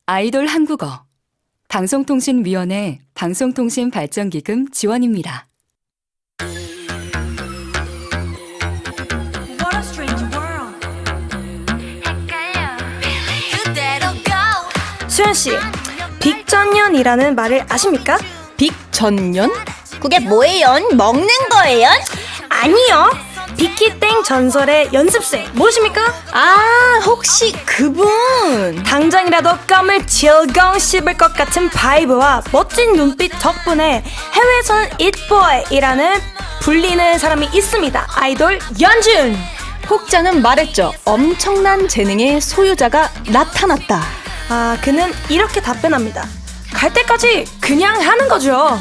아이돌 한국어 방송통신위원회 방송통신발전기금 지원입니다. What a strange world. 수연씨, 빅전년이라는 말을 아십니까? 빅전년? 그게 뭐예요? 먹는 거예요? 아니요. 빅히땡 전설의 연습생 모르십니까? 아, 혹시 그분? 당장이라도 껌을 질겅 씹을 것 같은 바이브와 멋진 눈빛 덕분에 해외에서는 잇보이라는 불리는 사람이 있습니다. 아이돌 연준! 혹자는 말했죠. 엄청난 재능의 소유자가 나타났다. 아, 그는 이렇게 답변합니다. 갈 때까지 그냥 하는 거죠.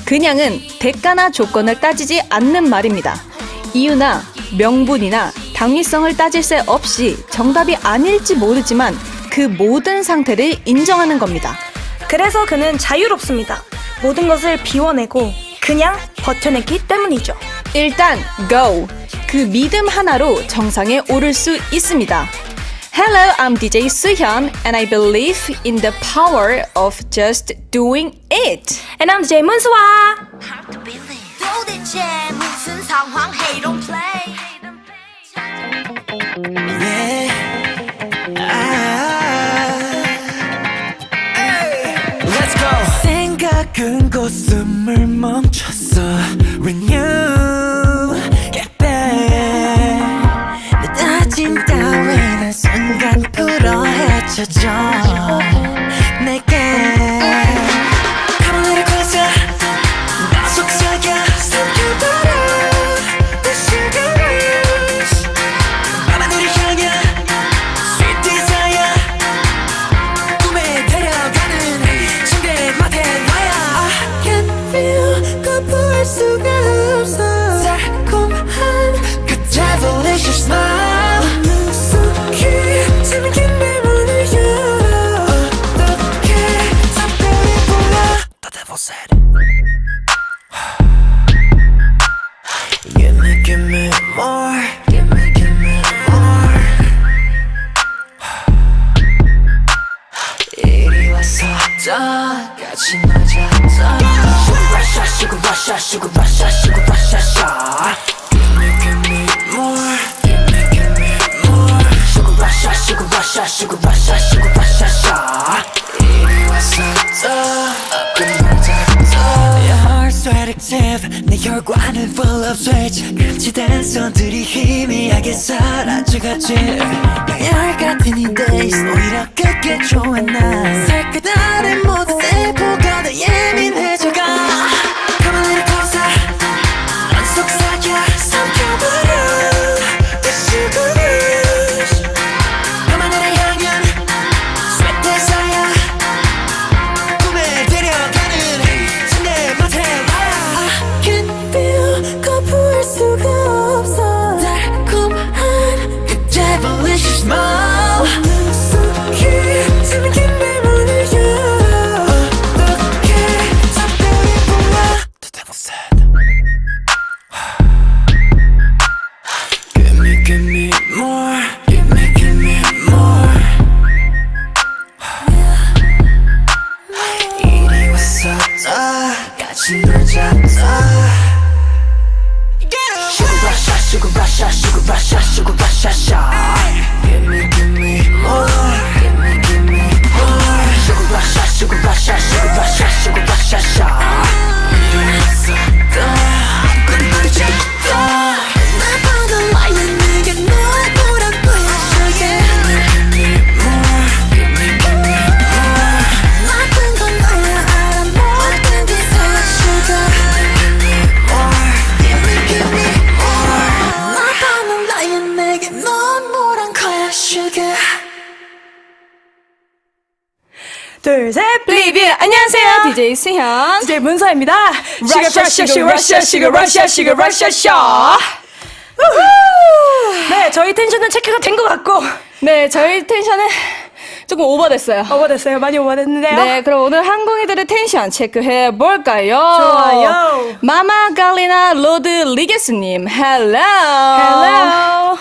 그냥은 대가나 조건을 따지지 않는 말입니다. 이유나 명분이나 당위성을 따질 새 없이 정답이 아닐지 모르지만 그 모든 상태를 인정하는 겁니다. 그래서 그는 자유롭습니다. 모든 것을 비워내고 그냥 버텨냈기 때문이죠. 일단 go! 그 믿음 하나로 정상에 오를 수 있습니다. Hello, I'm DJ 수현 and I believe in the power of just doing it. And I'm DJ 문수아. 도대체 무슨 상황? Hey, don't play. Let's go. 생각은 곧숨을 멈췄어 When you get back 내 다짐 따위는 순간 불어 헤쳐져 내게 가만히 가서 나 속삭여 삼켜버려 내 시간 rush 밤하늘을 향해 Sweet desire 꿈에 데려가는 침대 맡에 나야 I can feel 거부할 수가 없어 달콤한 그 devilish smile 능숙히 잠긴 내 문을 열어 어떻게 작별이 보여 The devil said give me more give me more 이리 와서 다 같이 맞았다 Sugar rush, sugar rush, sugar rush, sugar rush give me more give me more Sugar rush, sugar rush, sugar rush, sugar rush 이리 와서 다 끝나자 Your heart's so addictive 내 혈관을 full of switch 금지된 손들이 희미하게 사라져가지 열 같은 이 days 오히려 그게 좋아 난 살긋한 모든 세포가 더 예민해져가 가만히 커서 넌 속삭여 삼켜버려 The sugar rush 밤하늘을 향한 sweat desire 꿈에 데려가는 침대 맡에 I can feel 거부할 수가 없어 달콤한 그 devilish smile 능숙히 잠긴 내 문을 열어 어떻게 작별이 보여 The devil said give me more give me more 이리 와서 다 같이 놀자다 Sugar rush, sugar rush, sugar rush, sugar rush, give me more give me more Sugar rush, sugar rush, sugar rush, sugar rush, 이리 와서 다 끝나자다 나보다 lion 내게 널 보라고요 Sugar give me more give me more 나쁜 건 너야 알아 모든 기세야 Sugar give me more give me more 나보다 lion 내게 넌 뭐란 거야 Sugar 둘, 셋, 리뷰 안녕하세요. DJ 수현. DJ 문서입니다. Russia, sugar, Russia, sugar, Russia, sugar, Russia, sugar. 네, 저희 텐션은 체크가 된 것 같고 네, 저희 텐션은 조금 오버됐어요. 오버됐어요. 많이 오버됐는데요. 네, 그럼 오늘 한국인들의 텐션 체크해 볼까요? 좋아요. 마마 갈리나 로드 리게스님, 헬로. Hello.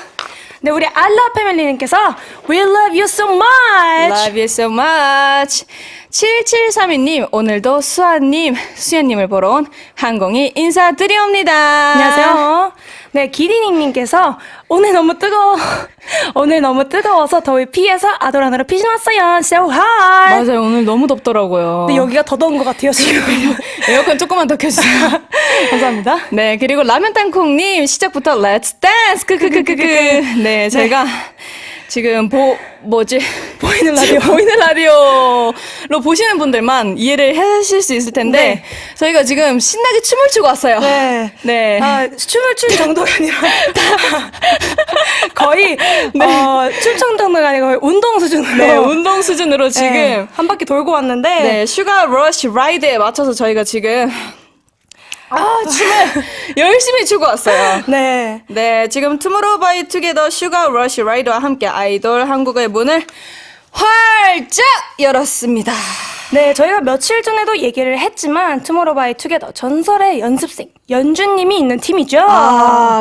네, 우리 알라 패밀리님께서 We love you so much. Love you so much. 7732님, 오늘도 수아님을 보러 온 항공이 인사드리옵니다. 안녕하세요. 네, 기리닝님께서 오늘 너무 뜨거워서 더위 피해서 아도란으로 피신 왔어요. So hot. 맞아요. 오늘 너무 덥더라고요. 근데 여기가 더 더운 것 같아요, 지금. 에어컨 조금만 더 켜주세요. 감사합니다. 네, 그리고 라면 땅콩님 시작부터 Let's dance. 네, 제가 지금 보이는 라디오로 보시는 분들만 이해를 하실 수 있을 텐데 네. 저희가 지금 신나게 춤을 추고 왔어요. 네. 네. 아, 춤을 추는 정도가 아니라 거의 춤추는 정도가 아니고 거의 운동 수준으로 네, 운동 수준으로 지금 네, 한 바퀴 돌고 왔는데 네, 슈가 러쉬 라이드에 맞춰서 저희가 지금 춤을 열심히 추고 왔어요. 네. 네, 지금 투모로우바이투게더 슈가 러쉬 라이드와 함께 아이돌 한국어의 문을 활짝 열었습니다. 네, 저희가 며칠 전에도 얘기를 했지만 투모로우바이투게더 전설의 연습생 연주님이 있는 팀이죠.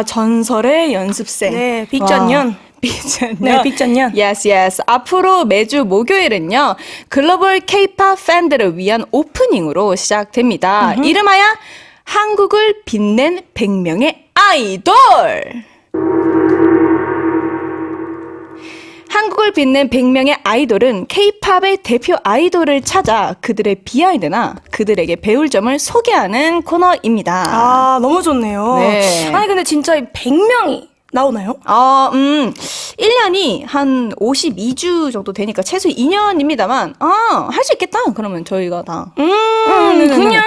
전설의 연습생. 네, 빅전년. 빅전년. 네, 빅전년. Yes. 앞으로 매주 목요일은요, 글로벌 K-pop 팬들을 위한 오프닝으로 시작됩니다. 이름하여 한국을 빛낸 100명의 아이돌! 한국을 빛낸 100명의 아이돌은 K-팝의 대표 아이돌을 찾아 그들의 비하인드나 그들에게 배울 점을 소개하는 코너입니다. 아, 너무 좋네요. 네. 아니, 근데 진짜 이 100명이 나오나요? 1년이 한 52주 정도 되니까 최소 2년입니다만, 할 수 있겠다. 그러면 저희가 다. 그냥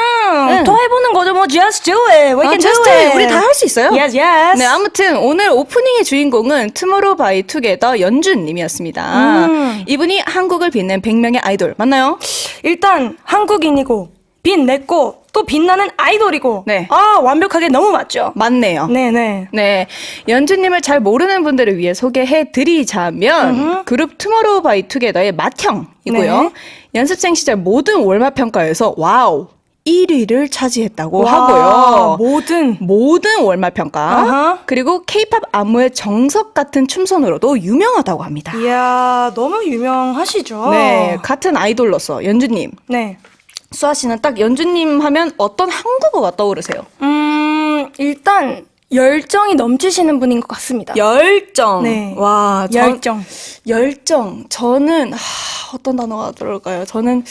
네. 더 해보는 거죠. 뭐 just do it. We can just do do it. it. 우리 다 할 수 있어요. Yes. 네, 아무튼 오늘 오프닝의 주인공은 투모로우바이투게더 연준님이었습니다. 이분이 한국을 빛낸 100명의 아이돌 맞나요? 일단 한국인이고 빛냈고 또 빛나는 아이돌이고 네. 완벽하게 너무 맞죠? 맞네요. 네네. 네, 연준님을 잘 모르는 분들을 위해 소개해드리자면 그룹 투모로우바이투게더의 맏형이고요. 네. 연습생 시절 모든 월말 평가에서 와우 1위를 차지했다고 와, 하고요. 모든 월말 평가 아하. 그리고 K-팝 안무의 정석 같은 춤선으로도 유명하다고 합니다. 이야, 너무 유명하시죠? 네, 같은 아이돌로서 연준님, 네. 수아 씨는 딱 연준님 하면 어떤 한국어가 떠오르세요? 일단 열정이 넘치시는 분인 것 같습니다. 열정. 네. 와, 열정. 열정. 저는 어떤 단어가 들어올까요? 저는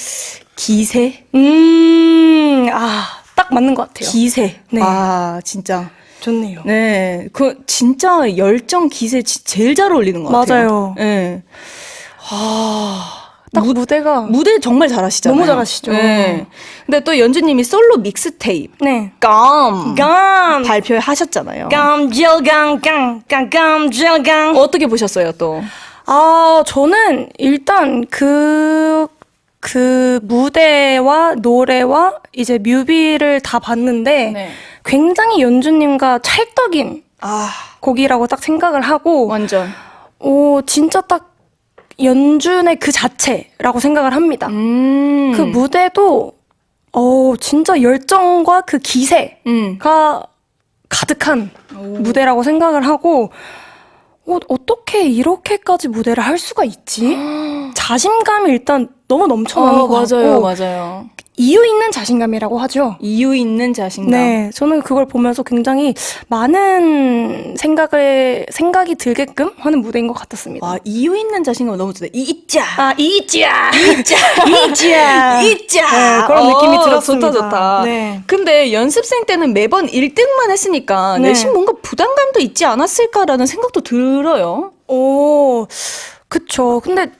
기세. 딱 맞는 것 같아요. 기세. 네. 와, 진짜. 좋네요. 네, 그 진짜 열정 기세 제일 잘 어울리는 것 같아요. 맞아요. 네. 딱 무대가 무대 정말 잘하시잖아요. 너무 잘하시죠. 네. 근데 또 연주님이 솔로 믹스테이프 네. 감 감 발표하셨잖아요. 깜질강 어떻게 보셨어요, 또? 저는 일단 그 무대와 노래와 이제 뮤비를 다 봤는데 네. 굉장히 연주님과 찰떡인 곡이라고 딱 생각을 하고 완전. 진짜 딱 연준의 그 자체라고 생각을 합니다. 그 무대도 진짜 열정과 그 기세가 가득한 무대라고 생각을 하고 어떻게 이렇게까지 무대를 할 수가 있지? 자신감이 일단 너무 넘쳐나는 것 같고 맞아요. 이유 있는 자신감이라고 하죠. 이유 있는 자신감. 네, 저는 그걸 보면서 굉장히 많은 생각이 들게끔 하는 무대인 것 같았습니다. 와, 이유 있는 자신감 너무 좋다. 이자. 이자. 네, 그런 느낌이 들었습니다. 좋다. 네. 근데 연습생 때는 매번 1등만 했으니까 네. 내심 뭔가 부담감도 있지 않았을까라는 생각도 들어요. 그쵸. 근데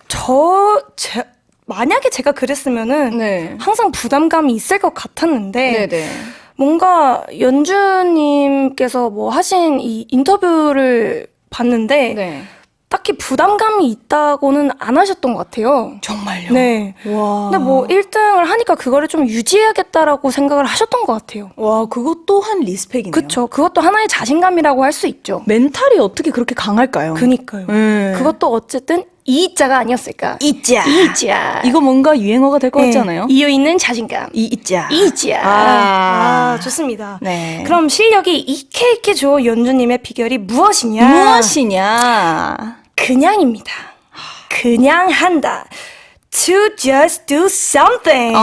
만약에 제가 그랬으면은 네. 항상 부담감이 있을 것 같았는데 네네. 뭔가 연주님께서 뭐 하신 이 인터뷰를 봤는데 네. 딱히 부담감이 있다고는 안 하셨던 것 같아요. 정말요? 네. 와. 근데 뭐 1등을 하니까 그거를 좀 유지해야겠다라고 생각을 하셨던 것 같아요. 와, 그것 또한 리스펙이네요. 그쵸. 그것도 하나의 자신감이라고 할 수 있죠. 멘탈이 어떻게 그렇게 강할까요? 그니까요. 네. 그것도 어쨌든 이자가 아니었을까? 이자. 이자. 이거 뭔가 유행어가 될 것 같지 않아요? 이유 있는 자신감. 이자. 이자. 아. 좋습니다. 네. 그럼 실력이 이케이케 좋은 연주님의 비결이 무엇이냐? 무엇이냐? 그냥입니다. 그냥 한다. To just do something.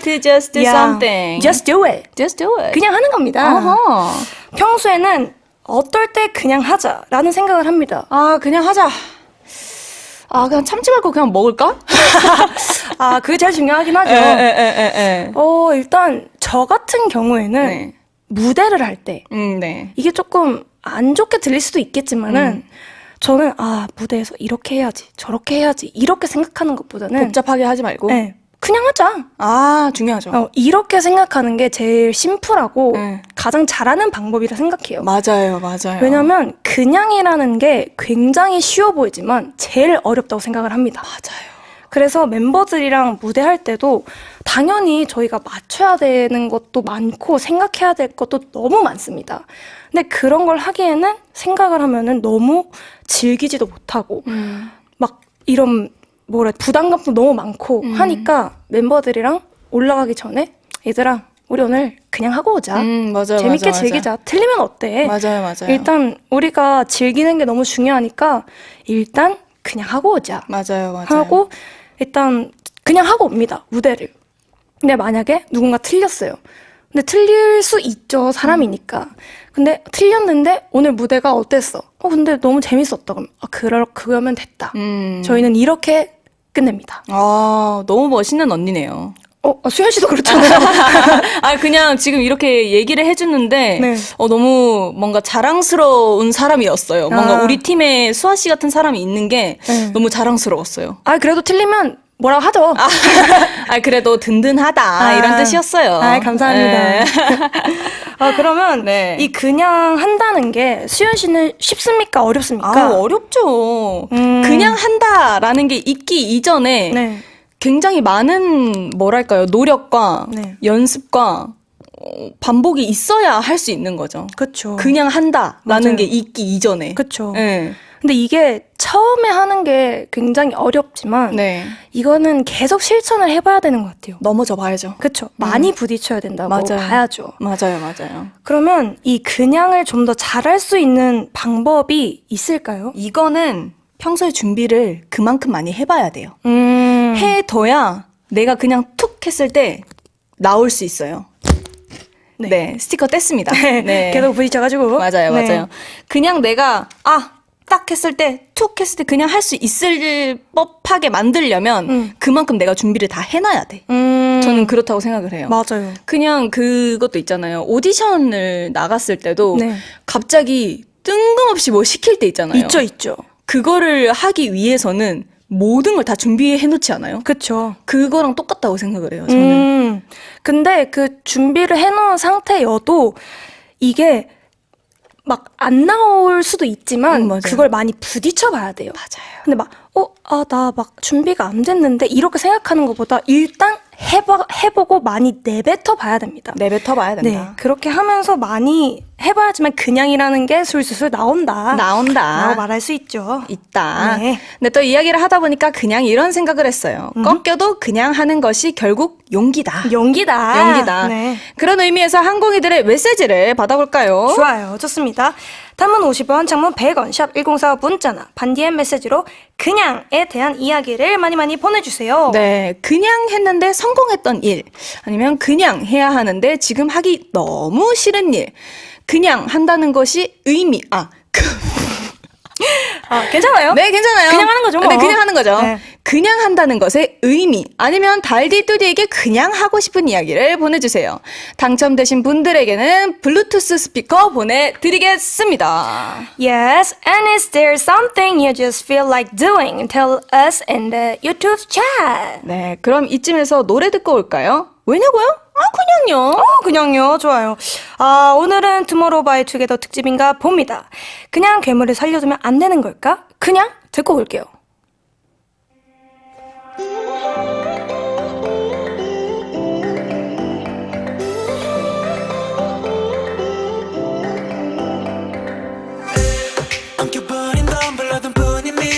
To just do Yeah. something. Just do it. Just do it. 그냥 하는 겁니다. 어허. 평소에는 어떨 때 그냥 하자라는 생각을 합니다. 아, 그냥 하자. 아, 그냥 참지 말고 그냥 먹을까? 아, 그게 제일 중요하긴 하죠. 에. 일단 저 같은 경우에는 네. 무대를 할 때 네. 이게 조금 안 좋게 들릴 수도 있겠지만은 저는 무대에서 이렇게 해야지 저렇게 해야지 이렇게 생각하는 것보다는 복잡하게 하지 말고. 네, 그냥 하자. 아, 중요하죠. 이렇게 생각하는 게 제일 심플하고 네. 가장 잘하는 방법이라 생각해요. 맞아요. 왜냐면 그냥이라는 게 굉장히 쉬워 보이지만 제일 어렵다고 생각을 합니다. 맞아요. 그래서 멤버들이랑 무대할 때도 당연히 저희가 맞춰야 되는 것도 많고 생각해야 될 것도 너무 많습니다. 근데 그런 걸 하기에는 생각을 하면은 너무 즐기지도 못하고 막 이런 부담감도 너무 많고 하니까 멤버들이랑 올라가기 전에 얘들아 우리 오늘 그냥 하고 오자. 맞아요. 재밌게 맞아. 즐기자. 틀리면 어때? 맞아요. 일단 우리가 즐기는 게 너무 중요하니까 일단 그냥 하고 오자. 맞아요. 하고 일단 그냥 하고 옵니다. 무대를. 근데 만약에 누군가 틀렸어요. 근데 틀릴 수 있죠. 사람이니까. 근데 틀렸는데 오늘 무대가 어땠어? 근데 너무 재밌었다. 그럼 그러면 됐다. 저희는 이렇게 끝냅니다. 아, 너무 멋있는 언니네요. 수현 씨도 그렇잖아요. 아, 그냥 지금 이렇게 얘기를 해주는데, 네. 너무 뭔가 자랑스러운 사람이었어요. 뭔가 우리 팀에 수아 씨 같은 사람이 있는 게 네. 너무 자랑스러웠어요. 그래도 틀리면 뭐라고 하죠. 그래도 든든하다. 이런 뜻이었어요. 감사합니다. 네. 그러면 네. 이 그냥 한다는 게 수현 씨는 쉽습니까? 어렵습니까? 어렵죠. 그냥 한다라는 게 있기 이전에 네. 굉장히 많은 노력과 네. 연습과 반복이 있어야 할 수 있는 거죠. 그렇죠. 그냥 한다라는 맞아요. 게 있기 이전에. 그렇죠. 네. 근데 이게 처음에 하는 게 굉장히 어렵지만 네. 이거는 계속 실천을 해봐야 되는 것 같아요. 넘어져 봐야죠. 그렇죠. 많이 부딪혀야 된다고 맞아요. 봐야죠. 맞아요. 그러면 이 그냥을 좀 더 잘할 수 있는 방법이 있을까요? 이거는 평소에 준비를 그만큼 많이 해봐야 돼요. 음. 해둬야 내가 그냥 툭 했을 때 나올 수 있어요. 네, 스티커 뗐습니다. 네. 계속 부딪혀가지고. 맞아요. 네. 그냥 내가 딱 했을 때, 툭 했을 때 그냥 할 수 있을 법하게 만들려면 그만큼 내가 준비를 다 해놔야 돼. 저는 그렇다고 생각을 해요. 맞아요. 그냥 그것도 있잖아요. 오디션을 나갔을 때도 네. 갑자기 뜬금없이 뭐 시킬 때 있잖아요. 있죠. 그거를 하기 위해서는 모든 걸 다 준비해 놓지 않아요? 그쵸. 그거랑 똑같다고 생각을 해요, 저는. 근데 그 준비를 해놓은 상태여도 이게 막 안 나올 수도 있지만 맞아요. 그걸 많이 부딪혀 봐야 돼요. 맞아요. 근데 나 막 준비가 안 됐는데 이렇게 생각하는 것보다 일단 해보고 많이 내뱉어 봐야 됩니다. 내뱉어 봐야 네, 된다. 그렇게 하면서 많이 해봐야지만 그냥이라는 게 술술 나온다. 나온다. 라고 말할 수 있죠. 있다. 네. 근데 또 이야기를 하다 보니까 그냥 이런 생각을 했어요. 꺾여도 그냥 하는 것이 결국 용기다. 용기다. 네. 그런 의미에서 항공이들의 메시지를 받아볼까요? 좋아요. 좋습니다. 단문 50원, 장문 100원, 샵 1045 문자나 반디엠 메시지로 그냥에 대한 이야기를 많이 보내주세요. 네, 그냥 했는데 성공했던 일, 아니면 그냥 해야 하는데 지금 하기 너무 싫은 일, 그냥 한다는 것이 괜찮아요? 네, 괜찮아요. 그냥 하는 거죠, 뭐. 네, 그냥 하는 거죠. 네. 그냥 한다는 것의 의미, 아니면 달디뚜디에게 그냥 하고 싶은 이야기를 보내주세요. 당첨되신 분들에게는 블루투스 스피커 보내드리겠습니다. Yes, and is there something you just feel like doing? Tell us in the YouTube chat. 네, 그럼 이쯤에서 노래 듣고 올까요? 왜냐고요? 그냥요. 그냥요. 좋아요. 오늘은 투모로우바이투게더 특집인가 봅니다. 그냥 괴물을 살려두면 안 되는 걸까? 그냥 듣고 올게요. 엉켜버린 덤블러던 뿐인 미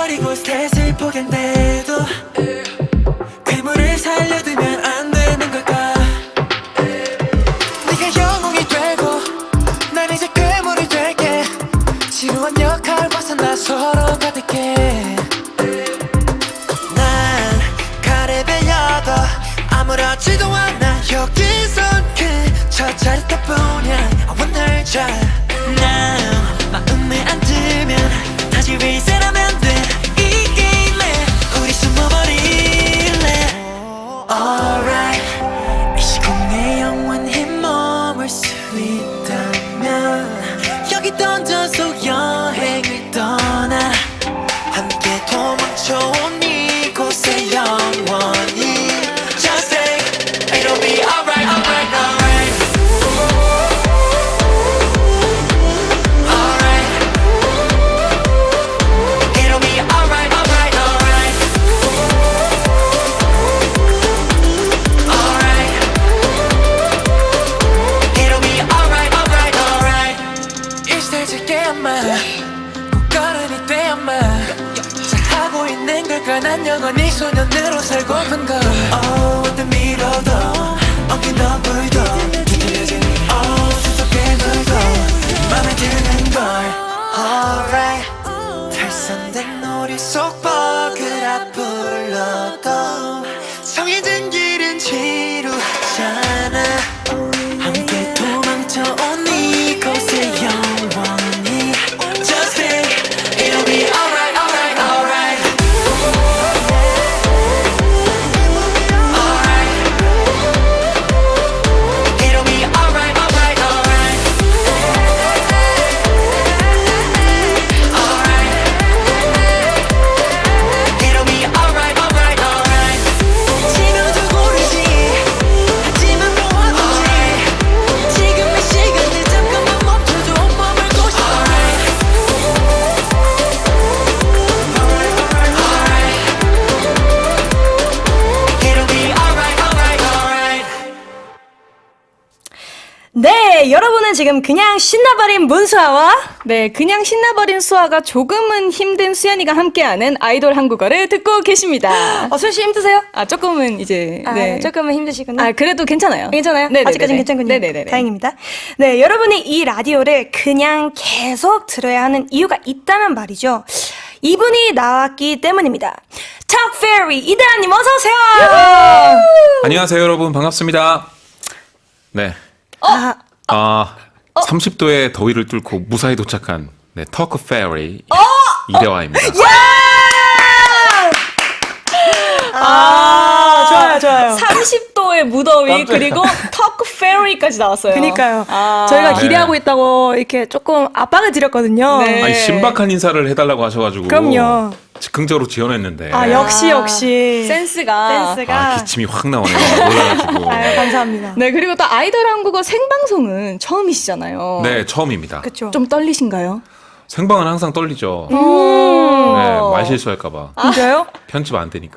버리고 스탯을 포기한대도 괴물을 살려두면 안 되는 걸까 네가 영웅이 되고 난 이제 괴물이 될게 지루한 역할 벗어나 서로 가득해 난 칼에 베려도 아무렇지도 않아 여기선 그저 짜릿함뿐이야 I wanna try now 마음에 안 들면 다시 reset하면 돼 이 게임에 우리 숨어버릴래 Alright 이 시공에 영원히 머물 수 있다면 여기 던져서 여행을 떠나 함께 도망쳐온 이곳에 영원히 Just say it'll be alright alright alright Alright It'll be alright alright alright Alright It'll be alright alright alright 익숙해질게야만 꽃걸음이 되야만 잘하고 있는 걸까 난 영원히 소년으로 살고픈 걸 어떤 미로도 엉킨 너불도 뒤틀려진 수수께 물도 맘에 드는 걸 Alright 탈선된 놀이 속 버그라 불러도 정해진 길은 지루하잖아 함께 도망쳐온 이곳에 영원히 Just say it'll be alright alright alright Alright It'll be alright alright alright Alright It'll be alright alright alright 지금도 고르지 하지만 모아두지 지금의 시간을 잠깐만 멈춰줘 머물고 싶어 It'll be alright alright alright 네, 여러분은 지금 그냥 신나버린 문수아와 네, 그냥 신나버린 수아가 조금은 힘든 수연이가 함께하는 아이돌 한국어를 듣고 계십니다. 수연 씨 힘드세요? 조금은 이제 네. 조금은 힘드시구나. 그래도 괜찮아요. 괜찮아요? 네네네네. 아직까지는 괜찮군요. 네네네. 다행입니다. 네, 여러분이 이 라디오를 그냥 계속 들어야 하는 이유가 있다면 말이죠. 이분이 나왔기 때문입니다. Talk Fairy 이대한님 어서 오세요. 안녕하세요, 여러분. 반갑습니다. 네. 30도의 더위를 뚫고 무사히 도착한 네, 터크 페리 이대화입니다. 좋아요. 30도의 무더위 그리고 터크 페리까지 나왔어요. 그니까요. 저희가 네. 기대하고 있다고 이렇게 조금 압박을 드렸거든요. 네. 아니, 신박한 인사를 해달라고 하셔가지고. 그럼요. 즉흥적으로 지원했는데. 역시. 센스가. 기침이 확 나오네요. 놀라가지고. 감사합니다. 네, 그리고 또 아이돌 한국어 생방송은 처음이시잖아요. 네, 처음입니다. 그쵸. 좀 떨리신가요? 생방은 항상 떨리죠. 네, 말 실수할까봐. 진짜요? 편집 안 되니까.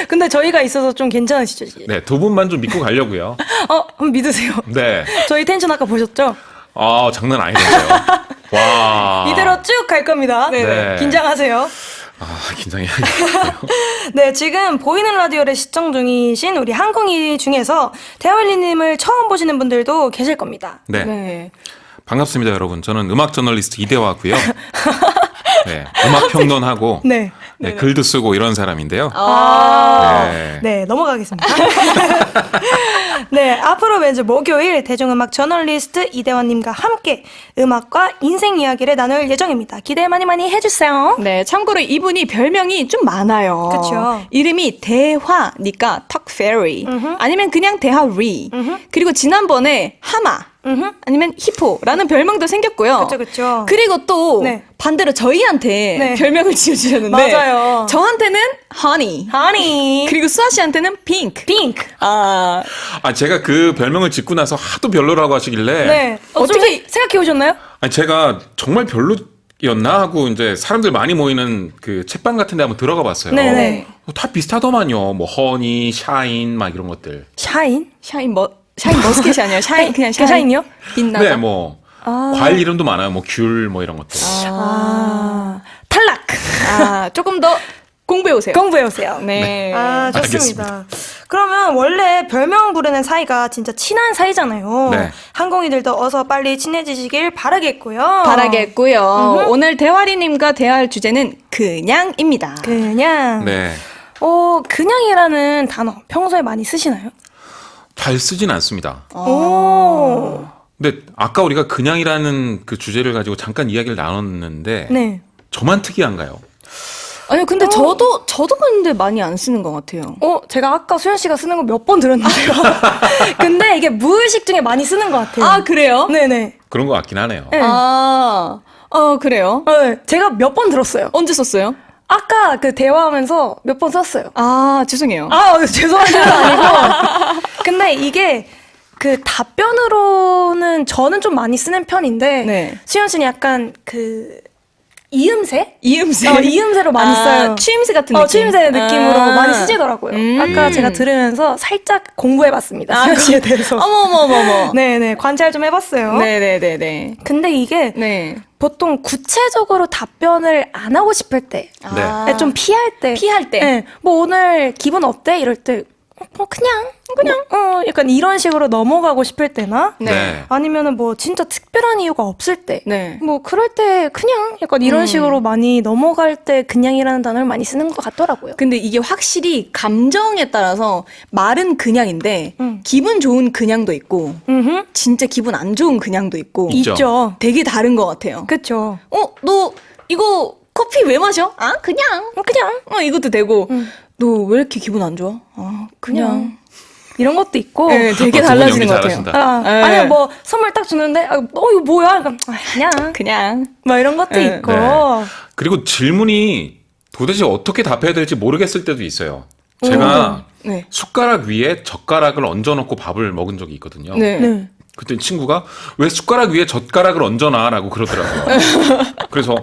근데 저희가 있어서 좀 괜찮으시죠? 네, 두 분만 좀 믿고 가려고요. 한번 믿으세요. 네. 저희 텐션 아까 보셨죠? 장난 아니던데요. 와. 이대로 쭉 갈 겁니다. 네. 긴장하세요. 긴장해야겠어요. 네, 지금 보이는 라디오를 시청 중이신 우리 항공이 중에서 대화일리님을 처음 보시는 분들도 계실 겁니다. 네. 반갑습니다, 여러분. 저는 음악 저널리스트 이대화고요. 네, 음악 평론하고 네. 네, 글도 쓰고 이런 사람인데요. 네, 넘어가겠습니다. 네, 앞으로 매주 목요일 대중음악 저널리스트 이대화님과 함께 음악과 인생 이야기를 나눌 예정입니다. 기대 많이 많이 해주세요. 네, 참고로 이분이 별명이 좀 많아요. 그쵸. 이름이 대화니까 Talk Fairy 아니면 그냥 대화리 그리고 지난번에 하마 아니면 히포라는 별명도 생겼고요. 그쵸. 그리고 또 네. 반대로 저희한테 네. 별명을 지어주셨는데 맞아요. 저한테는 Honey 하니. 그리고 수아 씨한테는 Pink. 핑크. 제가 그 별명을 짓고 나서 하도 별로라고 하시길래 네. 어떻게 생각해 오셨나요? 제가 정말 별로였나 하고 이제 사람들 많이 모이는 그 책방 같은 데 한번 들어가 봤어요. 네네. 다 비슷하더만요. 뭐 허니, 샤인 막 이런 것들. 샤인? 샤인 머스켓이 아니라 샤인 그냥 샤인이요? 빛나다. 네, 과일 이름도 많아요. 뭐 귤 뭐 이런 것들. 탈락. 조금 더 공부해오세요. 공부해오세요. 네. 아, 좋습니다. 그러면 원래 별명 부르는 사이가 진짜 친한 사이잖아요. 네. 항공이들도 어서 빨리 친해지시길 바라겠고요. 바라겠고요. 오늘 대화리님과 대화할 주제는 그냥입니다. 그냥. 네. 그냥이라는 단어 평소에 많이 쓰시나요? 잘 쓰진 않습니다. 오. 근데 아까 우리가 그냥이라는 그 주제를 가지고 잠깐 이야기를 나눴는데 네. 저만 특이한가요? 아니요, 근데 저도 근데 많이 안 쓰는 것 같아요. 제가 아까 수현 씨가 쓰는 거 몇 번 들었는데요. 근데 이게 무의식 중에 많이 쓰는 것 같아요. 아, 그래요? 네네. 그런 것 같긴 하네요. 네. 그래요? 네, 제가 몇 번 들었어요. 언제 썼어요? 아까 그 대화하면서 몇 번 썼어요. 아, 죄송해요. 죄송한 건 아니고. 근데 이게 그 답변으로는 저는 좀 많이 쓰는 편인데 네. 수현 씨는 약간 그 이음새? 이음새? 이음새로 많이 써요. 취임새 같은 느낌? 취임새 느낌으로 많이 쓰시더라고요. 음. 아까 제가 들으면서 살짝 공부해봤습니다. 수현 씨에 대해서. 어머머머머. 네네, 관찰 좀 해봤어요. 네네네네. 근데 이게 네. 보통 구체적으로 답변을 안 하고 싶을 때, 네. 좀 피할 때, 피할 때. 네, 뭐 오늘 기분 어때? 이럴 때, 그냥, 약간 이런 식으로 넘어가고 싶을 때나, 네. 아니면은 뭐 진짜 특별한 이유가 없을 때, 네. 뭐 그럴 때 그냥 약간 이런 식으로 많이 넘어갈 때 그냥이라는 단어를 많이 쓰는 것 같더라고요. 근데 이게 확실히 감정에 따라서 말은 그냥인데 기분 좋은 그냥도 있고 진짜 기분 안 좋은 그냥도 있고 있죠. 있죠. 되게 다른 것 같아요. 그쵸. 너 이거 커피 왜 마셔? 아, 그냥. 그냥. 이것도 되고 너 왜 이렇게 기분 안 좋아? 아, 그냥. 이런 것도 있고. 네, 되게 두 분 달라지는 연기 것 같아요. 잘하신다. 네. 아니요, 뭐, 선물 딱 주는데, 이거 뭐야? 그냥. 그냥. 뭐 이런 것도 네. 있고. 네. 그리고 질문이 도대체 어떻게 답해야 될지 모르겠을 때도 있어요. 제가 네. 숟가락 위에 젓가락을 얹어놓고 밥을 먹은 적이 있거든요. 네. 네. 그때 친구가 왜 숟가락 위에 젓가락을 얹어놔라고 그러더라고요. 그래서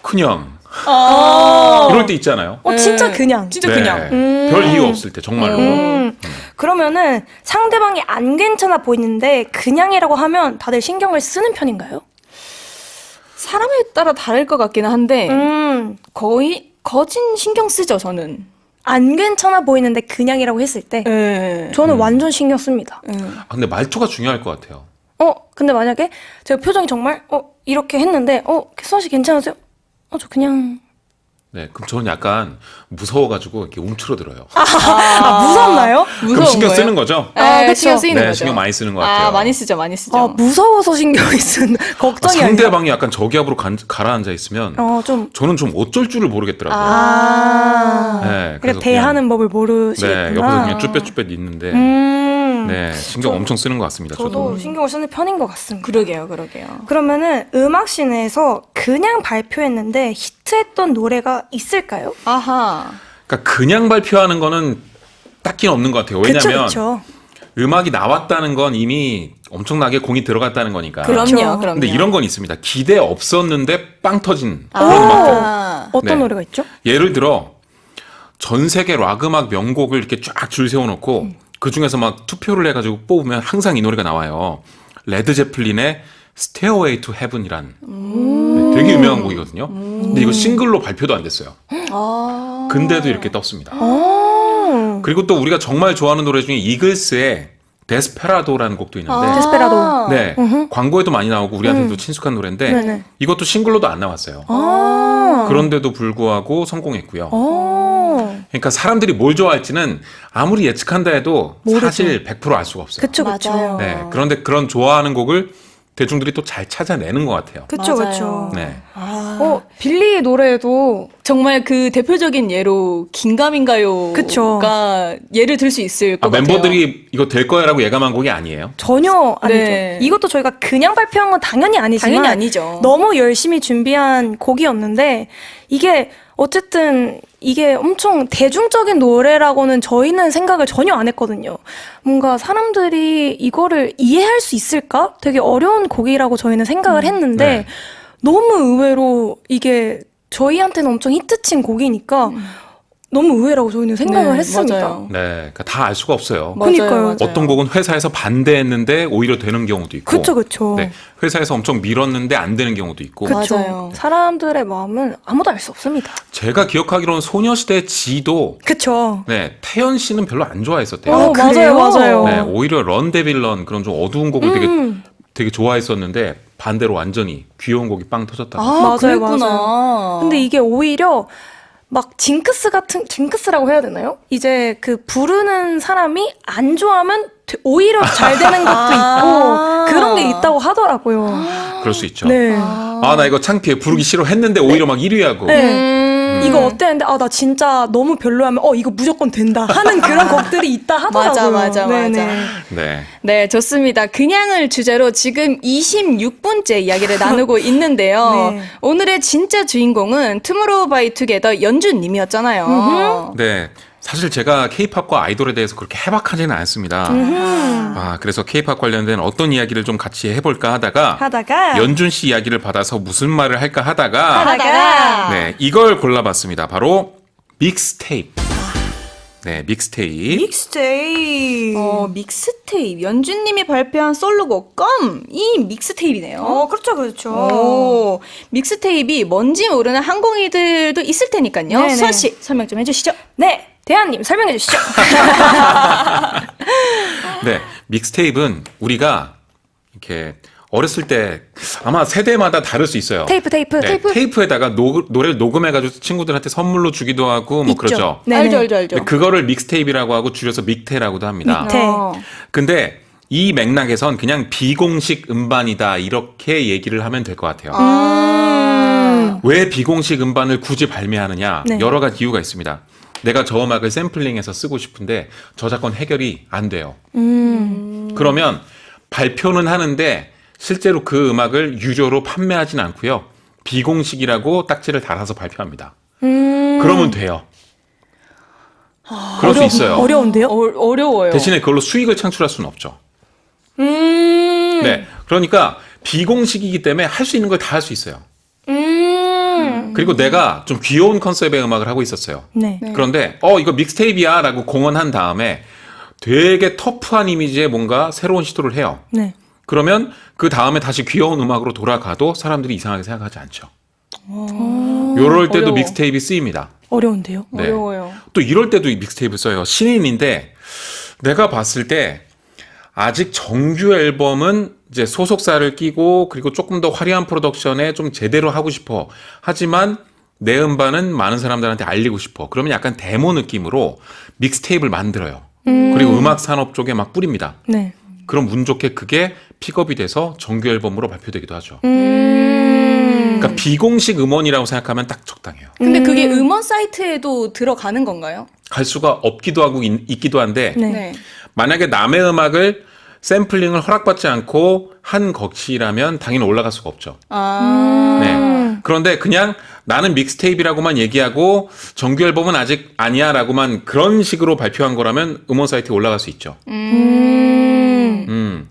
그냥 이럴 때 있잖아요. 진짜 그냥. 진짜 네. 그냥. 별 이유 없을 때 정말로. 그러면은 상대방이 안 괜찮아 보이는데 그냥이라고 하면 다들 신경을 쓰는 편인가요? 사람에 따라 다를 것 같기는 한데 거의 거진 신경 쓰죠, 저는. 안 괜찮아 보이는데 그냥이라고 했을 때 네. 저는 완전 신경 씁니다. 아, 근데 말투가 중요할 것 같아요. 근데 만약에 제가 표정이 정말 이렇게 했는데 수아 씨 괜찮으세요? 저 그냥 네, 그럼 저는 약간 무서워가지고 이렇게 움츠러들어요. 무섭나요? 그럼 신경 쓰는 거죠? 그쵸. 신경 쓰이는 네, 거죠. 신경 많이 쓰는 것 같아요. 많이 쓰죠, 많이 쓰죠. 무서워서 신경이 쓴 걱정이 아니라 상대방이 약간 저기압으로 가라앉아 있으면 좀 저는 좀 어쩔 줄을 모르겠더라고요. 네, 그러니까 대하는 법을 모르시겠구나. 네, 옆에서 그냥 쭈뼛쭈뼛 있는데 네, 신경 엄청 쓰는 것 같습니다. 저도 신경을 쓰는 편인 것 같습니다. 그러게요. 그러면은 음악씬에서 그냥 발표했는데 히트했던 노래가 있을까요? 아하. 그러니까 그냥 발표하는 거는 딱히 없는 것 같아요. 왜냐하면 그쵸. 음악이 나왔다는 건 이미 엄청나게 공이 들어갔다는 거니까. 그럼요. 근데 이런 건 있습니다. 기대 없었는데 빵 터진 그런 음악들. 어떤 네. 노래가 있죠? 예를 들어 전 세계 락 음악 명곡을 이렇게 쫙 줄 세워놓고 그 중에서 막 투표를 해가지고 뽑으면 항상 이 노래가 나와요. 레드 제플린의 Stairway to Heaven이란 네, 되게 유명한 곡이거든요. 근데 이거 싱글로 발표도 안 됐어요. 근데도 이렇게 떴습니다. 그리고 또 우리가 정말 좋아하는 노래 중에 이글스의 데스페라도라는 곡도 있는데 데스페라도. 네, 광고에도 많이 나오고 우리한테도 친숙한 노래인데 네네. 이것도 싱글로도 안 나왔어요. 그런데도 불구하고 성공했고요. 그러니까 사람들이 뭘 좋아할지는 아무리 예측한다 해도 사실 100% 알 수가 없어요. 그쵸. 네, 그런데 그런 좋아하는 곡을 대중들이 또 잘 찾아내는 것 같아요. 그쵸. 네. 빌리 노래도 정말 그 대표적인 예로 긴가민가요가 그쵸. 예를 들 수 있을 것 같아요. 멤버들이 이거 될 거야라고 예감한 곡이 아니에요. 전혀 아니죠. 네. 이것도 저희가 그냥 발표한 건 당연히 아니지만 당연히 아니죠. 너무 열심히 준비한 곡이었는데 이게 어쨌든 이게 엄청 대중적인 노래라고는 저희는 생각을 전혀 안 했거든요. 뭔가 사람들이 이거를 이해할 수 있을까? 되게 어려운 곡이라고 저희는 생각을 했는데 네. 너무 의외로 이게 저희한테는 엄청 히트친 곡이니까 너무 의외라고 저희는 생각을 네, 했습니다. 맞아요. 네, 그러니까 다 알 수가 없어요. 그러니까요. 어떤 곡은 회사에서 반대했는데 오히려 되는 경우도 있고, 그쵸, 그쵸. 네, 회사에서 엄청 밀었는데 안 되는 경우도 있고. 그쵸. 맞아요. 사람들의 마음은 아무도 알 수 없습니다. 제가 기억하기로는 소녀시대 지도 그쵸. 네, 태연 씨는 별로 안 좋아했었대요. 맞아요, 그래요? 맞아요. 네, 오히려 런데빌런 그런 좀 어두운 곡을 되게 좋아했었는데 반대로 완전히 귀여운 곡이 빵 터졌다고. 아, 맞아요, 그랬구나. 근데 이게 오히려 막 징크스라고 해야 되나요? 이제 그 부르는 사람이 안 좋아하면 오히려 잘 되는 것도 있고 그런 게 있다고 하더라고요. 그럴 수 있죠. 네. 아, 나 이거 창피해. 부르기 싫어 했는데 오히려 막 1위 하고. 네. 이거 어때? 했는데 나 진짜 너무 별로하면 이거 무조건 된다 하는 그런 곡들이 있다 하더라고요. 맞아. 네. 네, 좋습니다. 그냥을 주제로 지금 26분째 이야기를 나누고 있는데요. 네. 오늘의 진짜 주인공은 투모로우바이투게더 연준님이었잖아요. 네. 사실 제가 케이팝과 아이돌에 대해서 그렇게 해박하지는 않습니다. 아, 그래서 케이팝 관련된 어떤 이야기를 좀 같이 해볼까 하다가 연준 씨 이야기를 받아서 무슨 말을 할까 하다가 네, 이걸 골라봤습니다. 바로 믹스테이프. 네, 믹스테이프. 믹스테이프. 믹스테이프. 연준님이 발표한 솔로곡 껌! 이 믹스테이프네요. 그렇죠. 오, 믹스테이프이 뭔지 모르는 항공이들도 있을 테니까요. 네네. 수아 씨 설명 좀 해주시죠. 네. 대한님 설명해 주시죠. 네, 믹스테이프는 우리가 이렇게 어렸을 때 아마 세대마다 다를 수 있어요. 테이프. 네, 테이프에다가 노래를 녹음해가지고 친구들한테 선물로 주기도 하고 뭐 그러죠. 네네. 알죠. 근데 그거를 믹스테이프라고 하고 줄여서 믹테라고도 합니다. 믹테. 근데 이 맥락에선 그냥 비공식 음반이다 이렇게 얘기를 하면 될 것 같아요. 왜 비공식 음반을 굳이 발매하느냐? 네. 여러 가지 이유가 있습니다. 내가 저 음악을 샘플링해서 쓰고 싶은데 저작권 해결이 안 돼요. 그러면 발표는 하는데 실제로 그 음악을 유료로 판매하진 않고요. 비공식이라고 딱지를 달아서 발표합니다. 그러면 돼요. 그럴 수 있어요. 어려운데요? 어려워요. 대신에 그걸로 수익을 창출할 수는 없죠. 네, 그러니까 비공식이기 때문에 할 수 있는 걸 다 할 수 있어요. 그리고 내가 좀 귀여운 컨셉의 음악을 하고 있었어요. 네. 그런데 이거 믹스테이프야 라고 공언한 다음에 되게 터프한 이미지의 뭔가 새로운 시도를 해요. 네. 그러면 그 다음에 다시 귀여운 음악으로 돌아가도 사람들이 이상하게 생각하지 않죠. 요럴 때도 어려워. 믹스테이프이 쓰입니다. 어려운데요? 네. 어려워요. 또 이럴 때도 이 믹스테이프 써요. 신인인데 내가 봤을 때 아직 정규 앨범은 이제 소속사를 끼고 그리고 조금 더 화려한 프로덕션에 좀 제대로 하고 싶어. 하지만 내 음반은 많은 사람들한테 알리고 싶어. 그러면 약간 데모 느낌으로 믹스테이프를 만들어요. 그리고 음악 산업 쪽에 막 뿌립니다. 네. 그럼 운 좋게 그게 픽업이 돼서 정규 앨범으로 발표되기도 하죠. 그러니까 비공식 음원이라고 생각하면 딱 적당해요. 근데 그게 음원 사이트에도 들어가는 건가요? 갈 수가 없기도 하고 있기도 한데 네. 만약에 남의 음악을 샘플링을 허락받지 않고 한 것이라면 당연히 올라갈 수가 없죠. 네. 그런데 그냥 나는 믹스테이프라고만 얘기하고 정규 앨범은 아직 아니야라고만 그런 식으로 발표한 거라면 음원 사이트에 올라갈 수 있죠.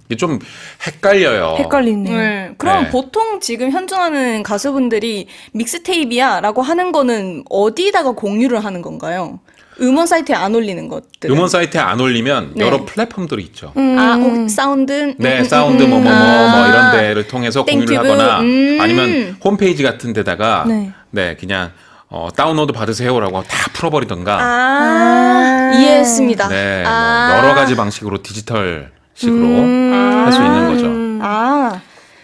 이게 좀 헷갈려요. 헷갈리네요. 네. 그럼 네. 보통 지금 현존하는 가수분들이 믹스테이프야 라고 하는 거는 어디다가 공유를 하는 건가요? 음원 사이트에 안 올리는 것들. 음원 사이트에 안 올리면 네. 여러 플랫폼들이 있죠. 사운드? 네, 사운드 뭐 이런 데를 통해서 공유를 땡튜브. 하거나 아니면 홈페이지 같은 데다가 네. 네, 그냥 다운로드 받으세요라고 다 풀어버리던가 이해했습니다. 네, 뭐 여러 가지 방식으로 디지털 식으로 할 수 있는 거죠.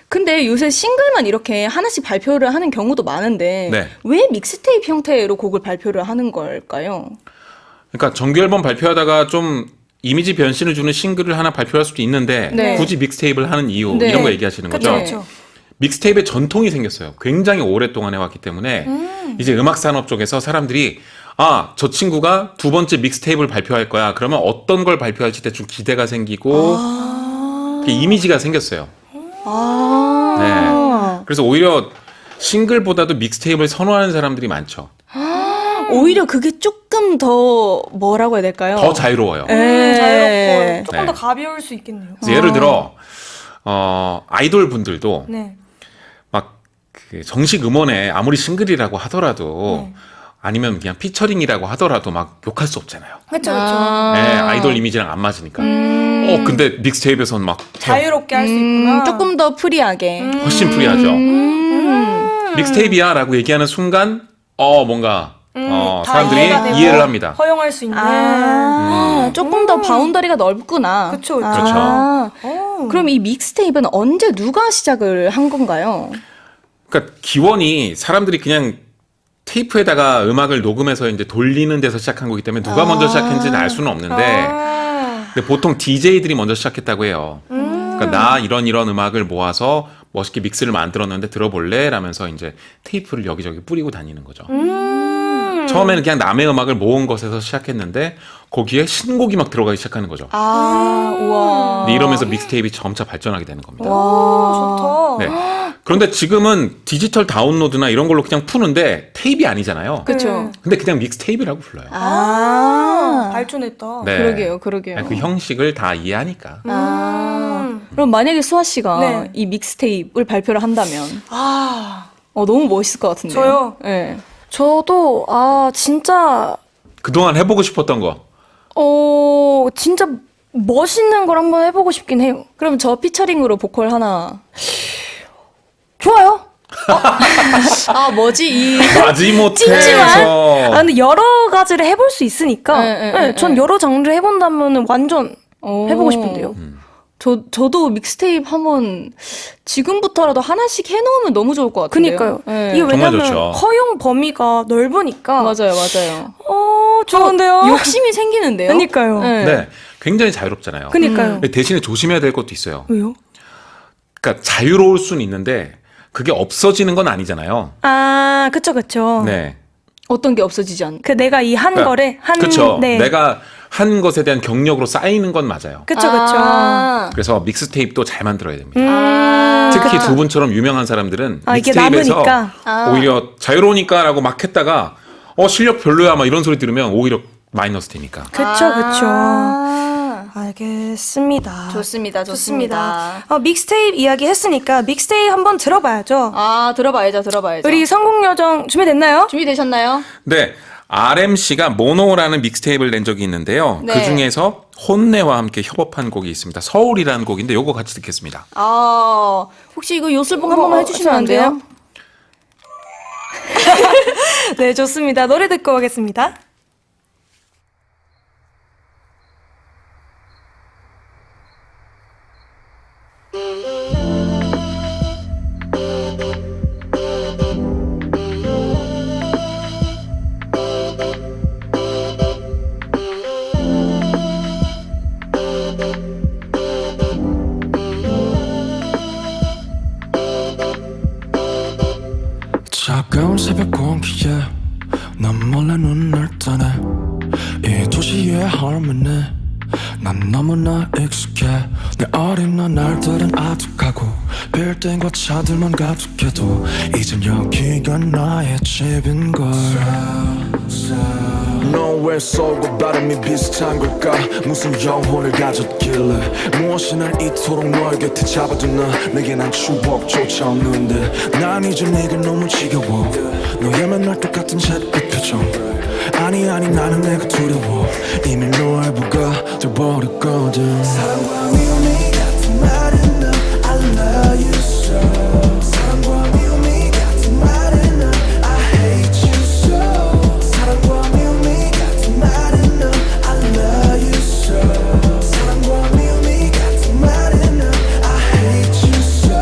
근데 요새 싱글만 이렇게 하나씩 발표를 하는 경우도 많은데 네. 왜 믹스테이프 형태로 곡을 발표를 하는 걸까요? 그러니까 정규 앨범 발표하다가 좀 이미지 변신을 주는 싱글을 하나 발표할 수도 있는데 네. 굳이 믹스테이프를 하는 이유 네. 이런 거 얘기하시는 거죠. 그렇죠. 믹스테이프의 전통이 생겼어요. 굉장히 오랫동안 해왔기 때문에 이제 음악 산업 쪽에서 사람들이 저 친구가 두 번째 믹스테이프를 발표할 거야. 그러면 어떤 걸 발표할지 대충 기대가 생기고 그 이미지가 생겼어요. 네. 그래서 오히려 싱글보다도 믹스테이프를 선호하는 사람들이 많죠. 오히려 그게 조금 더 뭐라고 해야 될까요? 더 자유로워요. 자유롭고 조금 네. 더 가벼울 수 있겠네요. 그래서 예를 들어 아이돌 분들도 네. 막 그 정식 음원에 아무리 싱글이라고 하더라도 아니면 그냥 피처링이라고 하더라도 막 욕할 수 없잖아요. 그쵸, 그쵸. 네, 아이돌 이미지랑 안 맞으니까. 근데 믹스테이프에선 막 자유롭게 할 수 있구나. 조금 더 프리하게. 훨씬 프리하죠. 믹스테이프야라고 얘기하는 순간 뭔가 다 사람들이 이해가 되고 이해를 합니다. 허용할 수 있는. 조금 더 바운더리가 넓구나. 그쵸, 그쵸. 아, 그럼 이 믹스테이프는 언제 누가 시작을 한 건가요? 그러니까 기원이 사람들이 그냥 테이프에다가 음악을 녹음해서 이제 돌리는 데서 시작한 거기 때문에 누가 먼저 시작했는지는 알 수는 없는데 근데 보통 DJ들이 먼저 시작했다고 해요. 그러니까 나 이런 음악을 모아서 멋있게 믹스를 만들었는데 들어볼래? 라면서 이제 테이프를 여기저기 뿌리고 다니는 거죠. 처음에는 그냥 남의 음악을 모은 것에서 시작했는데 거기에 신곡이 막 들어가기 시작하는 거죠. 우와. 근데 이러면서 믹스테이프가 점차 발전하게 되는 겁니다. 좋다. 네. 그런데 지금은 디지털 다운로드나 이런 걸로 그냥 푸는데 테이프이 아니잖아요. 그쵸. 근데 그냥 믹스테이프라고 불러요. 발전했다. 네. 그러게요. 그 형식을 다 이해하니까. 그럼 만약에 수아 씨가 네. 이 믹스테이프를 발표를 한다면 너무 멋있을 것 같은데요. 저요? 네. 저도 진짜 그동안 해보고 싶었던 거. 진짜 멋있는 걸 한번 해보고 싶긴 해요. 그럼 저 피처링으로 보컬 하나. 좋아요. 뭐지 이 마지못해서 근데 여러 가지를 해볼 수 있으니까. 네, 전 여러 장르 해본다면 완전 해보고 싶은데요. 저도 믹스테이프 한번 지금부터라도 하나씩 해놓으면 너무 좋을 것 같은데요. 그니까요. 네. 이게 정말 왜냐면 좋죠. 허용 범위가 넓으니까. 맞아요. 좋은데요. 욕심이 생기는데요. 그니까요. 네. 네, 굉장히 자유롭잖아요. 그니까요. 근데 대신에 조심해야 될 것도 있어요. 왜요? 그러니까 자유로울 수는 있는데 그게 없어지는 건 아니잖아요. 그쵸. 네. 어떤 게 없어지지 않. 내가 이 한 그러니까, 거를 그쵸. 네. 내가 한 것에 대한 경력으로 쌓이는 건 맞아요. 그쵸. 그래서 믹스테이프도 잘 만들어야 됩니다. 특히 두 분처럼 유명한 사람들은 이게 믹스테이프에서 남으니까. 오히려 자유로우니까라고 막 했다가 실력 별로야 막 이런 소리 들으면 오히려 마이너스 되니까. 그쵸. 알겠습니다. 좋습니다. 믹스테이프 이야기 했으니까 믹스테이프 한번 들어봐야죠. 들어봐야죠. 우리 성공요정 준비됐나요? 준비되셨나요? 네. RMC가 모노라는 믹스테이프를 낸 적이 있는데요. 네. 그 중에서 혼내와 함께 협업한 곡이 있습니다. 서울이라는 곡인데 요거 같이 듣겠습니다. 혹시 이거 요술봉 한 번만 해주시면 안 돼요? 네, 좋습니다. 노래 듣고 오겠습니다. 차가운 새벽 공기에 난 몰래 눈을 뜨네. 이 도시의 harmony 난 너무나 익숙해. 내 어린 날들은 아득하고 빌딩과 차들만 가득해도 이젠 여기가 나의 집인걸. 너왜 서울과 발음이 비슷한 걸까? 무슨 영혼을 가졌길래 무엇이 날 이토록 너의 곁에 잡아두나. 내게 난 추억조차 없는데 난 이제 네가 너무 지겨워. 너의 맨날 똑같은 잿빛 표정. 아니 나는 내가 두려워. 이미 너의 부가 돼버렸거든. 사랑과 미움이 같은 말은 넌 I love you so. 사랑과 미움이 같은 말은 넌 I hate you so. 사랑과 미움이 같은 말은 넌 I love you so. 사랑과 미움이 같은 말은 넌 I hate you so.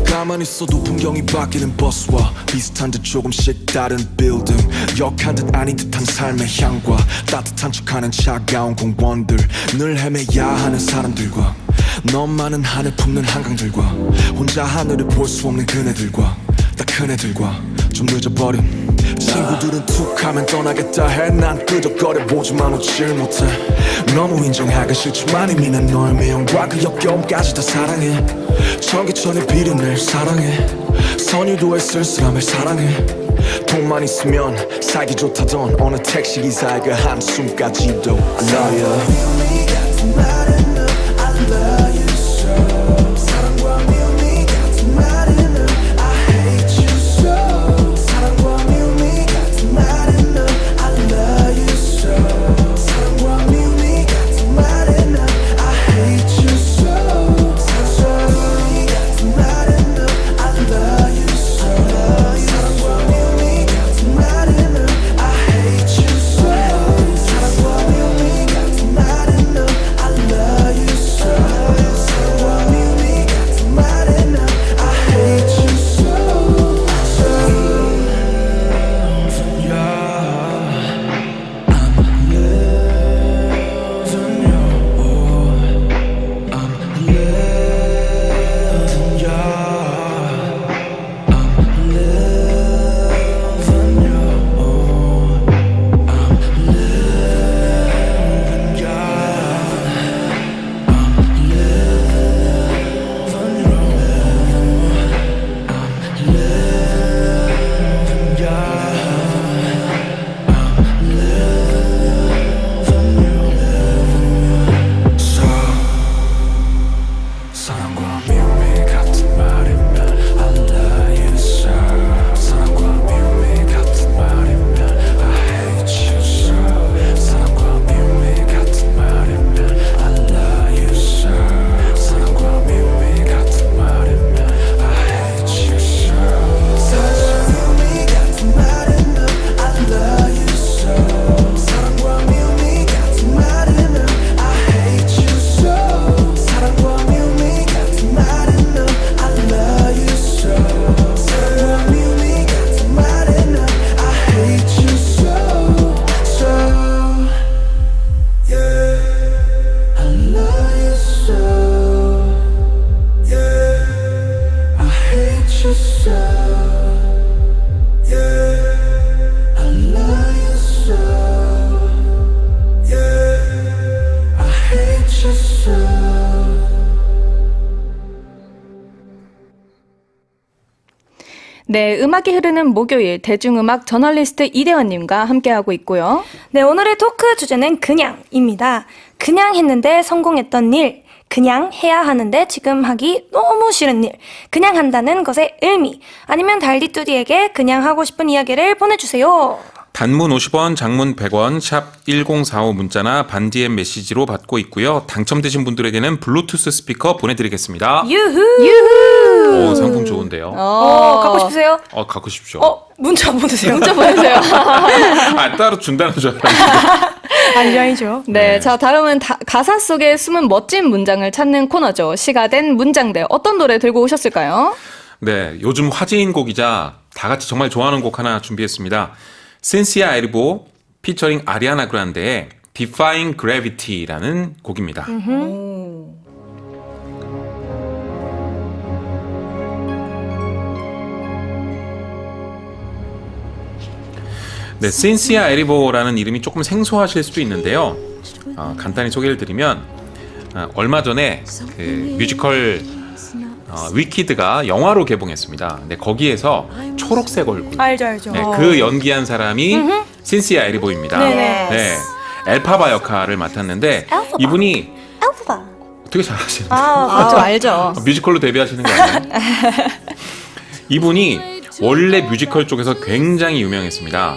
가만히 있어도 풍경이 바뀌는 버스와 비슷한 듯 조금씩 다른 빌딩. 역한 듯 아닌 듯한 삶의 향과 따뜻한 척하는 차가운 공원들. 늘 헤매야 하는 사람들과 너만은 하늘 품는 한강들과 혼자 하늘을 볼 수 없는 그네들과 다 큰애들과 좀 늦어버린 친구들은 툭하면 떠나겠다 해. 난 끄적거려보지만 웃질 못해. 너무 인정하기 싫지만 이미 난 너의 미움과 그 역겨움까지 다 사랑해. 전기천에 비련을 사랑해. 선유도의 쓸쓸함을 사랑해. 돈만 있으면 살기 좋다던 어느 택시기사의 그 한숨까지도 I love you. 네, 음악이 흐르는 목요일 대중음악 저널리스트 이대환님과 함께하고 있고요. 네, 오늘의 토크 주제는 그냥입니다. 그냥 했는데 성공했던 일, 그냥 해야 하는데 지금 하기 너무 싫은 일, 그냥 한다는 것의 의미, 아니면 달디뚜디에게 그냥 하고 싶은 이야기를 보내주세요. 단문 50원, 장문 100원, 샵 1045 문자나 반디엠 메시지로 받고 있고요. 당첨되신 분들에게는 블루투스 스피커 보내드리겠습니다. 유후! 오, 상품 좋은데요. 갖고 싶으세요? 갖고 싶죠. 문자 보내세요. 문자 보내세요. 아, 따로 준다는 줄 알았는데. 아니죠. 네, 자 다음은 가사 속에 숨은 멋진 문장을 찾는 코너죠. 시가 된 문장들. 어떤 노래 들고 오셨을까요? 네, 요즘 화제인 곡이자 다 같이 정말 좋아하는 곡 하나 준비했습니다. 신시아 에리보 피처링 아리아나 그란데의 Defying Gravity라는 곡입니다. 네, 신시아 에리보라는 이름이 조금 생소하실 수도 있는데요. 간단히 소개를 드리면 얼마 전에 그 뮤지컬 위키드가 영화로 개봉했습니다. 근데 거기에서 초록색 얼굴, 알죠. 네, 그 연기한 사람이 신시아 에리보입니다. 네네. 네, 엘파바 역할을 맡았는데 이분이 되게 잘하시는데 저 알죠. 뮤지컬로 데뷔하시는 거 아니에요? 이분이 원래 뮤지컬 쪽에서 굉장히 유명했습니다.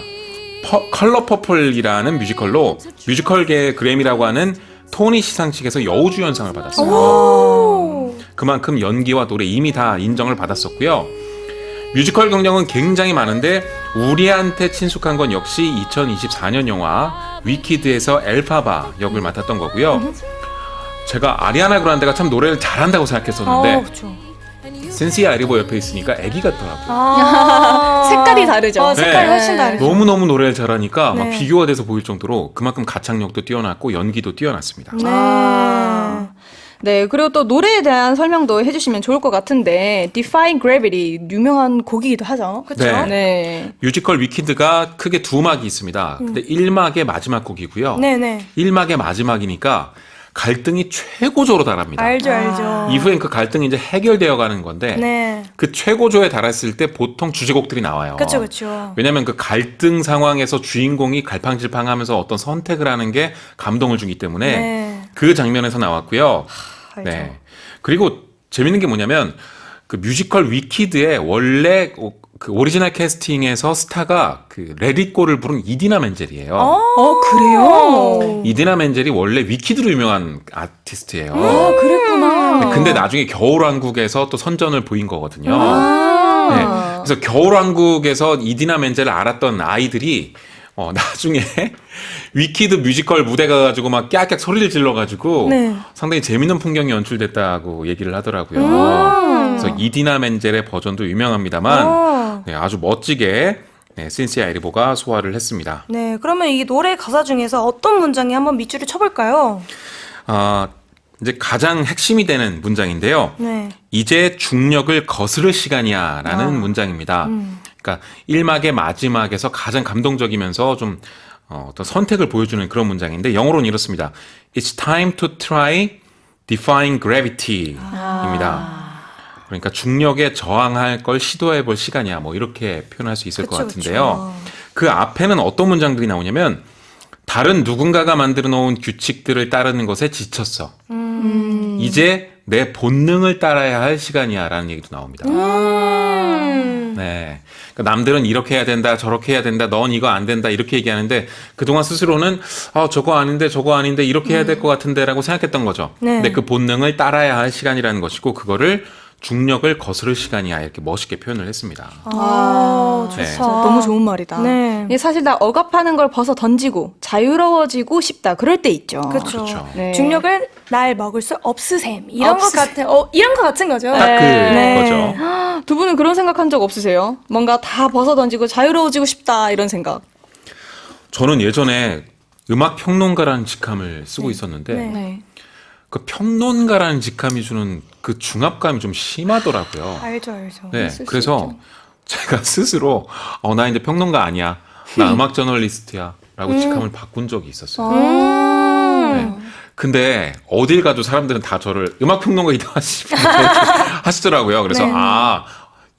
컬러 퍼플이라는 뮤지컬로 뮤지컬계 그래미라고 하는 토니 시상식에서 여우주연상을 받았어요. 그만큼 연기와 노래 이미 다 인정을 받았었고요. 뮤지컬 경력은 굉장히 많은데 우리한테 친숙한 건 역시 2024년 영화 위키드에서 엘파바 역을 맡았던 거고요. 제가 아리아나 그란데가 참 노래를 잘한다고 생각했었는데 그렇죠. 신시아 에리보 옆에 있으니까 애기 같더라고요. 색깔이 다르죠. 색깔이 훨씬 다르죠. 너무너무 노래를 잘하니까 막 네. 비교가 돼서 보일 정도로 그만큼 가창력도 뛰어났고 연기도 뛰어났습니다. 네, 그리고 또 노래에 대한 설명도 해주시면 좋을 것 같은데 Defying Gravity 유명한 곡이기도 하죠. 그쵸? 네. 네. 뮤지컬 위키드가 크게 두 막이 있습니다. 근데 1막의 마지막 곡이고요. 네네. 1막의 마지막이니까 갈등이 최고조로 달합니다. 알죠. 이후엔 그 갈등이 이제 해결되어 가는 건데 네. 그 최고조에 달했을 때 보통 주제곡들이 나와요. 그쵸. 왜냐하면 그 갈등 상황에서 주인공이 갈팡질팡하면서 어떤 선택을 하는 게 감동을 주기 때문에 네. 그 장면에서 나왔고요. 알죠. 네. 그리고 재밌는 게 뭐냐면 그 뮤지컬 위키드의 원래 그 오리지널 캐스팅에서 스타가 그 레디꼬를 부른 이디나 멘젤이에요. 그래요? 이디나 멘젤이 원래 위키드로 유명한 아티스트예요. 그랬구나. 근데 나중에 겨울왕국에서 또 선전을 보인 거거든요. 아. 네. 그래서 겨울왕국에서 이디나 멘젤을 알았던 아이들이 나중에 위키드 뮤지컬 무대 가가지고 막 깨악깨악 소리를 질러가지고 네. 상당히 재밌는 풍경이 연출됐다고 얘기를 하더라고요. 그래서 이디나 멘젤의 버전도 유명합니다만 네, 아주 멋지게 신시아 에리보가 소화를 했습니다. 네, 그러면 이 노래 가사 중에서 어떤 문장에 한번 밑줄을 쳐볼까요? 이제 가장 핵심이 되는 문장인데요. 네. 이제 중력을 거스를 시간이야라는 문장입니다. 그러니까 1막의 마지막에서 가장 감동적이면서 좀 어떤 선택을 보여주는 그런 문장인데 영어로는 이렇습니다. It's time to try defying gravity입니다. 그러니까 중력에 저항할 걸 시도해 볼 시간이야. 뭐 이렇게 표현할 수 있을 것 같은데요. 그 앞에는 어떤 문장들이 나오냐면 다른 누군가가 만들어 놓은 규칙들을 따르는 것에 지쳤어. 이제 내 본능을 따라야 할 시간이야 라는 얘기도 나옵니다. 네. 그러니까 남들은 이렇게 해야 된다, 저렇게 해야 된다, 넌 이거 안 된다, 이렇게 얘기하는데 그동안 스스로는 저거 아닌데 이렇게 해야 될 것 같은데 라고 생각했던 거죠. 네. 근데 그 본능을 따라야 할 시간이라는 것이고 그거를 중력을 거스를 시간이야 이렇게 멋있게 표현을 했습니다. 좋다. 네. 너무 좋은 말이다. 네. 이게 사실 다 억압하는 걸 벗어 던지고 자유로워지고 싶다. 그럴 때 있죠. 그렇죠. 네. 중력을 날 먹을 수 없으셈. 이런 것 같은, 이런 것 같은 거죠. 딱 네. 그거죠. 두 분은 그런 생각한 적 없으세요? 뭔가 다 벗어 던지고 자유로워지고 싶다 이런 생각. 저는 예전에 음악 평론가라는 직함을 쓰고 있었는데 네. 그 평론가라는 직함이 주는 그 중압감이 좀 심하더라고요. 알죠. 네, 있을 수 그래서 제가 스스로 나 이제 평론가 아니야, 나 음악 저널리스트야 라고 직함을 바꾼 적이 있었어요. 네. 근데 어딜 가도 사람들은 다 저를 음악평론가이다 하시더라고요. 그래서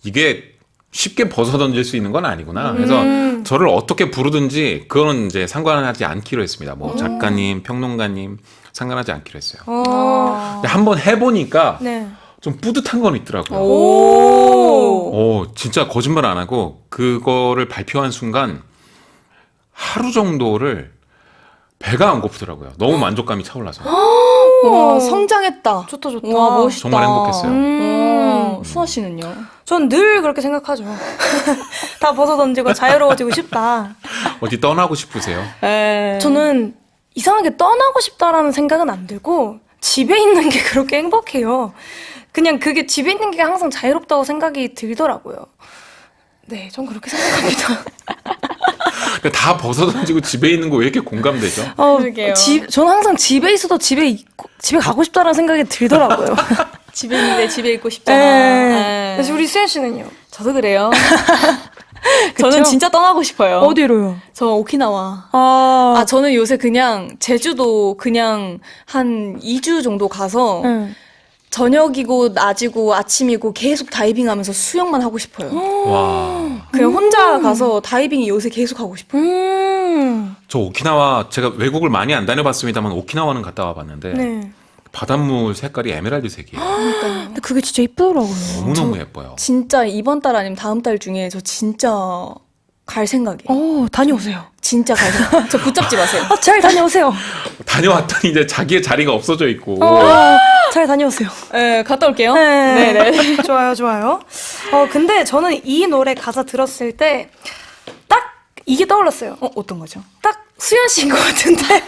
이게 쉽게 벗어던질 수 있는 건 아니구나. 그래서 저를 어떻게 부르든지 그거는 이제 상관하지 않기로 했습니다. 뭐 작가님, 평론가님 상관하지 않기로 했어요. 근데 한번 해보니까 네. 좀 뿌듯한 건 있더라고요. 진짜 거짓말 안 하고 그거를 발표한 순간 하루 정도를 배가 안 고프더라고요. 너무 만족감이 차올라서. 와, 성장했다. 좋다. 와, 멋있다. 정말 행복했어요. 수아 씨는요? 전 늘 그렇게 생각하죠. 다 벗어던지고 자유로워지고 싶다. 어디 떠나고 싶으세요? 저는 이상하게 떠나고 싶다라는 생각은 안 들고 집에 있는 게 그렇게 행복해요. 그냥 그게 집에 있는 게 항상 자유롭다고 생각이 들더라고요. 네, 전 그렇게 생각합니다. 다 벗어던지고 집에 있는 거 왜 이렇게 공감되죠? 그러게요. 저는 항상 집에 있어도 집에 가고 싶다라는 생각이 들더라고요. 집에 있는데 집에 있고 싶잖아. 네. 그래서 우리 수현 씨는요? 저도 그래요. 저는 진짜 떠나고 싶어요. 어디로요? 저 오키나와. 아, 저는 요새 그냥 제주도 그냥 한 2주 정도 가서 저녁이고 낮이고 아침이고 계속 다이빙 하면서 수영만 하고 싶어요. 와. 그냥 혼자 가서 다이빙 요새 계속 하고 싶어요. 저 오키나와 제가 외국을 많이 안 다녀봤습니다만 오키나와는 갔다 와봤는데 네. 바닷물 색깔이 에메랄드색이에요. 근데 그게 진짜 이쁘더라고요. 너무너무 예뻐요. 진짜 이번 달 아니면 다음 달 중에 저 진짜 갈 생각이에요. 다녀오세요. 진짜 갈 생각. 저 붙잡지 마세요. 잘 다녀오세요. 다녀왔더니 이제 자기의 자리가 없어져 있고 잘 다녀오세요. 네, 갔다 올게요. 네네. 좋아요. 근데 저는 이 노래 가사 들었을 때 딱 이게 떠올랐어요. 어떤 거죠? 딱 수현 씨인 것 같은데.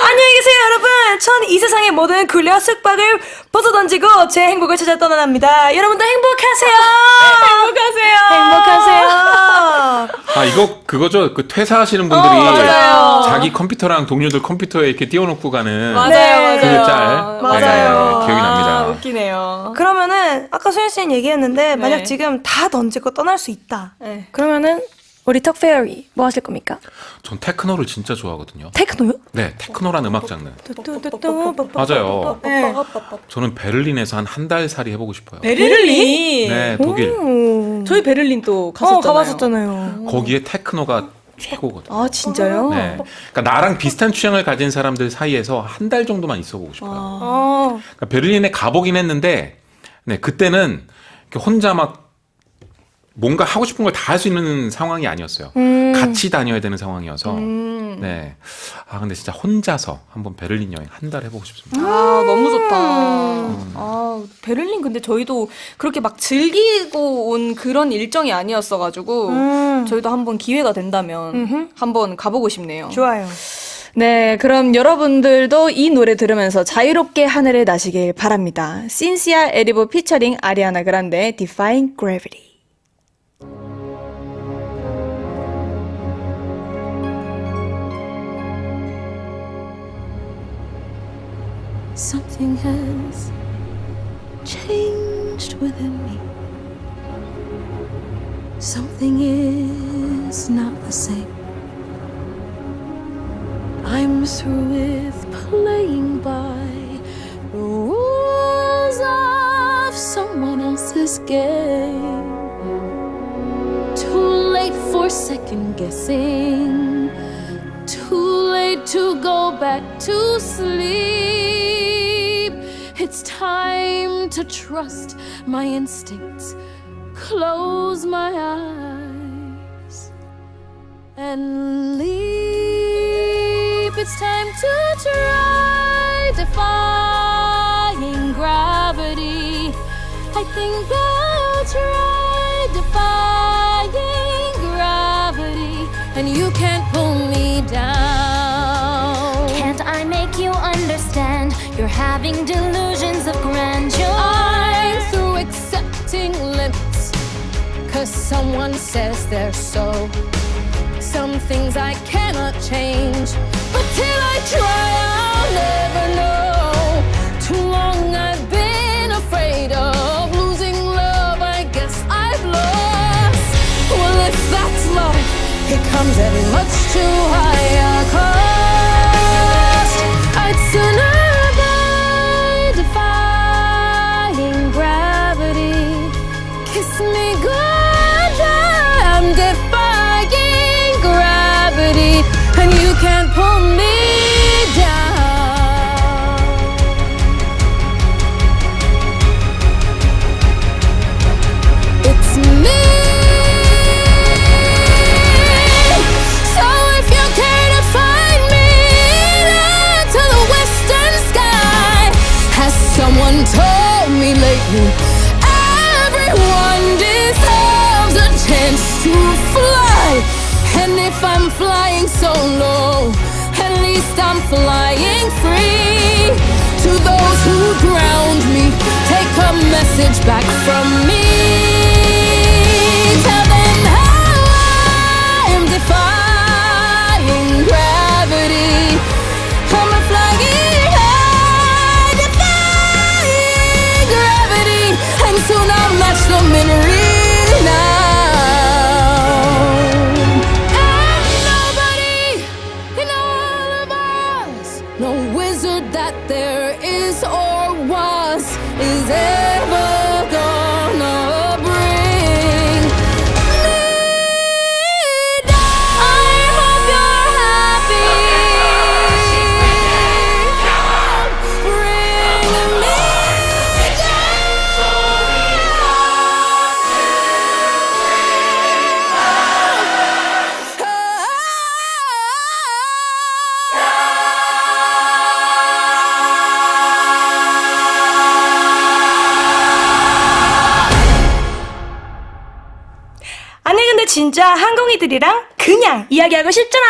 안녕히 계세요, 여러분. 전 이 세상의 모든 굴려 숙박을 벗어던지고 제 행복을 찾아 떠나갑니다. 여러분도 행복하세요. 행복하세요. 이거 그거죠. 그 퇴사하시는 분들이 맞아요. 자기 컴퓨터랑 동료들 컴퓨터에 이렇게 띄워놓고 가는 맞아요. 그 짤. 맞아요. 네, 기억이 납니다. 웃기네요. 그러면은 아까 수현 씨는 얘기했는데 만약 지금 다 던지고 떠날 수 있다. 네. 그러면은 우리 턱페어리 뭐 하실 겁니까? 전 테크노를 진짜 좋아하거든요. 테크노요? 네, 테크노란 음악 장르. 뚜뚜뚜뚜. 맞아요. 네. 저는 베를린에서 한 한 달 살이 해보고 싶어요. 베를린. 네, 독일. 저희 베를린 또 갔었잖아요. 가봤었잖아요. 거기에 테크노가 최고거든요. 아 진짜요? 네. 그러니까 나랑 비슷한 취향을 가진 사람들 사이에서 한 달 정도만 있어보고 싶어요. 그러니까 베를린에 가보긴 했는데, 네, 그때는 이렇게 혼자 막 뭔가 하고 싶은 걸 다 할 수 있는 상황이 아니었어요. 같이 다녀야 되는 상황이어서. 네. 근데 진짜 혼자서 한번 베를린 여행 한 달 해보고 싶습니다. 너무 좋다. 베를린 근데 저희도 그렇게 막 즐기고 온 그런 일정이 아니었어가지고 저희도 한번 기회가 된다면 한번 가보고 싶네요. 좋아요. 네, 그럼 여러분들도 이 노래 들으면서 자유롭게 하늘을 나시길 바랍니다. 신시아 에리보 피처링 아리아나 그란데 Defying Gravity. Something has changed within me. Something is not the same. I'm through with playing by the rules of someone else's game. Too late for second guessing. Too late to go back to sleep. It's time to trust my instincts. Close my eyes and leap. It's time to try defying gravity. I think I'll try defying gravity, and you can't pull me down. Can't I make you understand? You're having delusions of grandeur. I'm through accepting limits, 'cause someone says they're so. Some things I cannot change, but till I try, I'll never know. Too long I've been afraid of losing love. I guess I've lost. Well, if that's love, it comes at much too high a cost. I'd lets me go down. I'm defying gravity, and you can't pull me down. It's me. So if you care to find me to the western sky, has someone told me lately, everyone deserves a chance to fly. And if I'm flying solo, at least I'm flying free. To those who drowned me, take a message back from me. Tell them how I'm defying gravity. I'm a flying high, defying gravity, and soon I'll match them in renown. And nobody in all of us, no wizard that there is or was, is ever gonna bring me down. I hope you're happy. Bring me 아니 근데 진짜 한국이들이랑 그냥 이야기하고 싶잖아.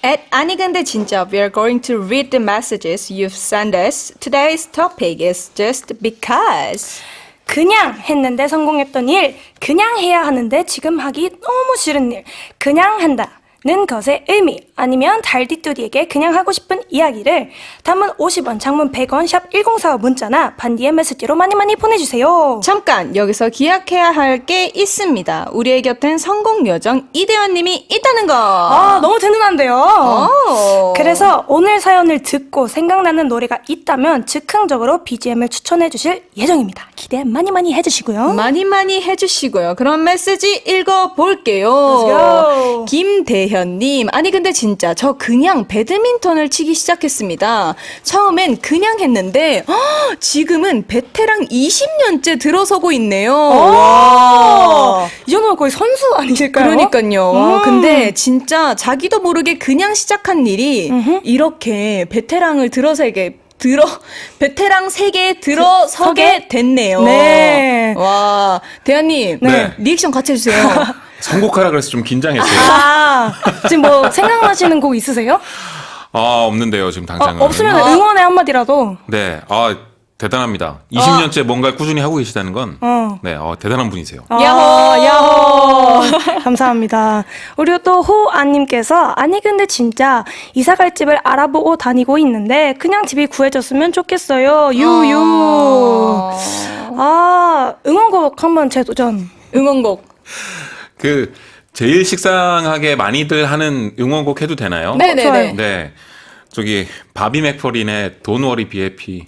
At 아니 근데 진짜, we are going to read the messages you've sent us. Today's topic is just because. 그냥 했는데 성공했던 일, 그냥 해야 하는데 지금 하기 너무 싫은 일, 그냥 한다는 것의 의미, 아니면 달디뚜디에게 그냥 하고 싶은 이야기를 단문 50원, 장문 100원, 샵 1045 문자나 반디의 메시지로 많이 보내주세요. 잠깐 여기서 기억해야 할 게 있습니다. 우리의 곁엔 성공 요정 이대현님이 있다는 거. 아, 너무 든든한데요. 오. 그래서 오늘 사연을 듣고 생각나는 노래가 있다면 즉흥적으로 BGM을 추천해 주실 예정입니다. 기대 많이 해주시고요. 많이 해주시고요. 그럼 메시지 읽어볼게요. Let's go. 김대현님, 아니 근데 진짜 저 그냥 배드민턴을 치기 시작했습니다. 처음엔 그냥 했는데 지금은 베테랑 20년째 들어서고 있네요. 와. 이 정도면 거의 선수 아니실까요? 그러니까요. 근데 진짜 자기도 모르게 그냥 시작한 일이 이렇게 베테랑 세계에 들어서게 됐네요. 네. 와, 대현님, 네. 리액션 같이 해주세요. 선곡하라 그래서 좀 긴장했어요. 아, 지금 뭐 생각나시는 곡 있으세요? 아, 없는데요, 지금 당장은. 없으면 응원의 한마디라도. 네, 대단합니다. 20년째 뭔가를 꾸준히 하고 계시다는 건, 네, 대단한 분이세요. 야호! 감사합니다. 그리고 또 호아님께서 아니 근데 진짜 이사갈 집을 알아보고 다니고 있는데 그냥 집이 구해졌으면 좋겠어요. 유유. 응원곡 한번 재도전. 응원곡. 제일 식상하게 많이들 하는 응원곡 해도 되나요? 네네네. 네. 저기, 바비 맥퍼린의 Don't Worry BAP.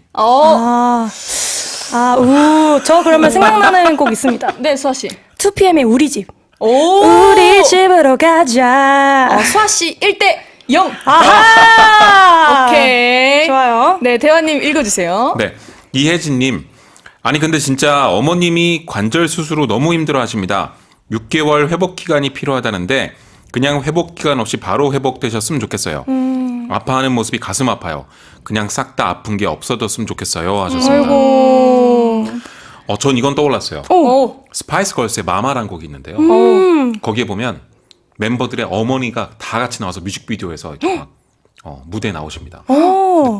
저 그러면 생각나는 곡 있습니다. 네, 수아씨. 2PM의 우리 집. 오! 우리 집으로 가자. 수아씨 1대0. 아하! 오케이. 좋아요. 네, 대현님 읽어주세요. 네. 이혜진님. 아니, 근데 진짜 어머님이 관절 수술 후 너무 힘들어 하십니다. 6개월 회복 기간이 필요하다는데 그냥 회복 기간 없이 바로 회복되셨으면 좋겠어요. 아파하는 모습이 가슴 아파요. 그냥 싹 다 아픈 게 없어졌으면 좋겠어요 하셨습니다. 아이고. 전 이건 떠올랐어요. 오. 스파이스 걸스의 마마라는 곡이 있는데요. 거기에 보면 멤버들의 어머니가 다 같이 나와서 뮤직비디오에서 이렇게 막 무대에 나오십니다.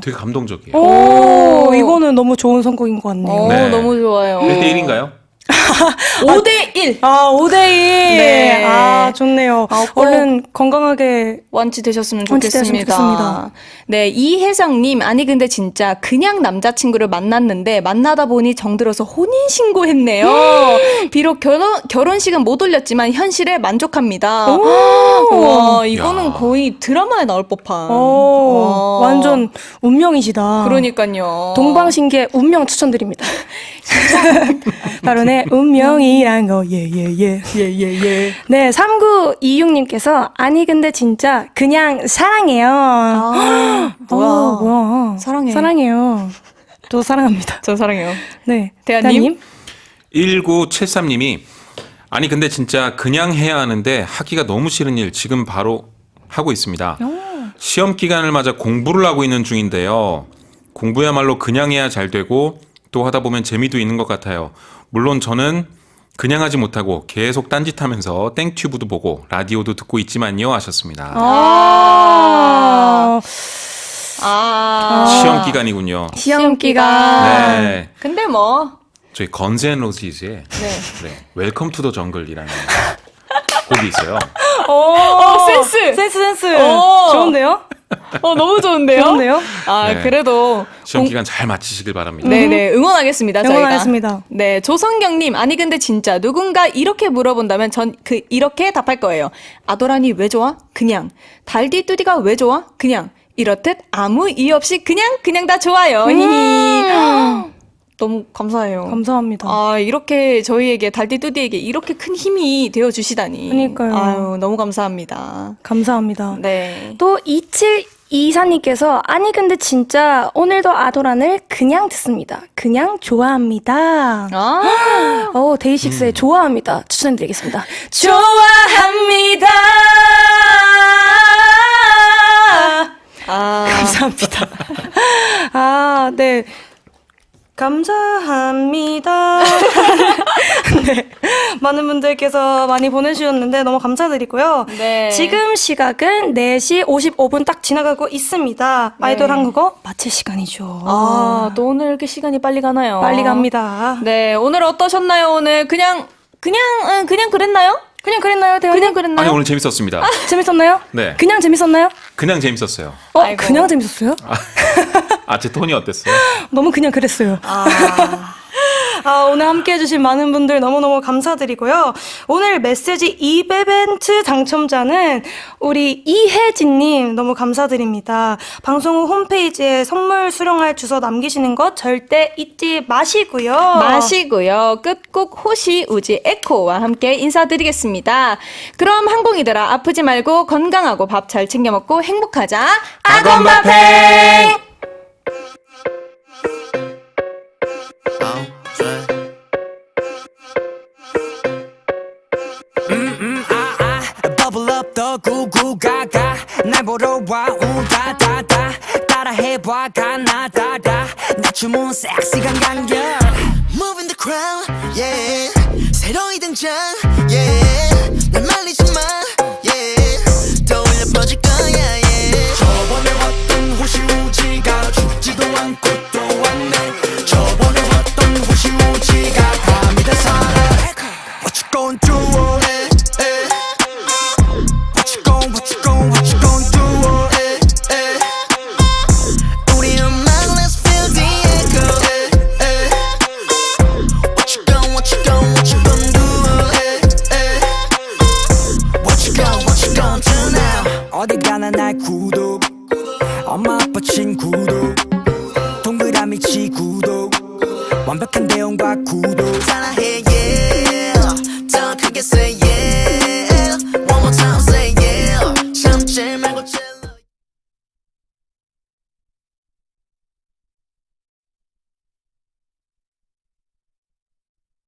되게 감동적이에요. 이거는 너무 좋은 선곡인 것 같네요. 네. 너무 좋아요. 1대1인가요? 5대1 아, 5대1. 네. 아, 좋네요. 꼭 얼른 건강하게 완치되셨으면 완치되셨으면 좋겠습니다. 좋겠습니다. 네, 이혜성님, 아니 근데 진짜 그냥 남자친구를 만났는데 만나다 보니 정들어서 혼인신고했네요. 비록 결혼식은 못 올렸지만 현실에 만족합니다. 와, 이거는 야. 거의 드라마에 나올 법한. 오, 와. 완전 운명이시다. 그러니까요. 동방신기의 운명 추천드립니다. 바로 내 운명이란 거, 예. 네, 3926님께서, 아니, 근데 진짜, 그냥 사랑해요. 뭐야. 사랑해. 사랑해요. 저 사랑합니다. 저 사랑해요. 네. 대한님? 1973님이 아니 근데 진짜 그냥 해야 하는데 하기가 너무 싫은 일 지금 바로 하고 있습니다. 시험 기간을 맞아 공부를 하고 있는 중인데요. 공부야말로 그냥 해야 잘 되고 또 하다 보면 재미도 있는 것 같아요. 물론 저는 그냥 하지 못하고 계속 딴짓하면서 땡튜브도 보고 라디오도 듣고 있지만요 하셨습니다. 시험 기간이군요. 시험 기간. 네. 근데 뭐. 저희 건즈 앤 로지즈의 웰컴 투 더 정글이라는 곡이 있어요. 센스. 오. 좋은데요? 너무 좋은데요? 좋은데요? 네. 그래도. 시험 기간 잘 마치시길 바랍니다. 네네, 응원하겠습니다, 저희가. 응원하겠습니다. 네, 조성경님, 아니, 근데 진짜 누군가 이렇게 물어본다면 전 이렇게 답할 거예요. 아도란이 왜 좋아? 그냥. 달디뚜디가 왜 좋아? 그냥. 이렇듯 아무 이유 없이 그냥 다 좋아요. 너무 감사해요. 감사합니다. 아, 이렇게 저희에게, 달디뚜디에게 이렇게 큰 힘이 되어주시다니. 그러니까요. 아유, 너무 감사합니다. 감사합니다. 네. 또 2724님께서 아니 근데 진짜 오늘도 아도란을 그냥 듣습니다. 그냥 좋아합니다. 데이식스의 좋아합니다. 추천드리겠습니다. 좋아합니다. 감사합니다. 네. 감사합니다. 네. 많은 분들께서 많이 보내주셨는데 너무 감사드리고요. 네. 지금 시각은 4시 55분 딱 지나가고 있습니다. 아이돌 한국어 마칠 시간이죠. 또 오늘 이렇게 시간이 빨리 가나요? 빨리 갑니다. 네, 오늘 어떠셨나요? 오늘 그냥 그랬나요? 그냥 그랬나요, 대원님? 그냥 그랬나요? 아니 오늘 재밌었습니다. 재밌었나요? 네. 그냥 재밌었나요? 그냥 재밌었어요. 아이고. 그냥 재밌었어요? 제 톤이 어땠어요? 너무 그냥 그랬어요. 오늘 함께 해주신 많은 분들 너무너무 감사드리고요. 오늘 메시지 이베벤트 당첨자는 우리 이혜진님 너무 감사드립니다. 방송 후 홈페이지에 선물 수령할 주소 남기시는 것 절대 잊지 마시고요. 끝곡 호시 우지 에코와 함께 인사드리겠습니다. 그럼 항공이들아 아프지 말고 건강하고 밥 잘 챙겨 먹고 행복하자. 아건바페! Bubble up 더 구구가가 날 보러 와 우다다다 따라해봐 가나다다 나 춤은 섹시한 강결 Moving the crowd yeah 새로이 등장 yeah 날 말리지 마 yeah 떠올려 퍼질 거야 yeah 저번에 왔던 호시우지가 죽지도 않고 또 왔네 저번에 왔던 호시우지가 감이 다 살아 What you gon' do 어디 가나 날 구독 엄마 아빠 친구도 동그라미 치구독 완벽한 대응과 구독 사랑해 yeah 더 크게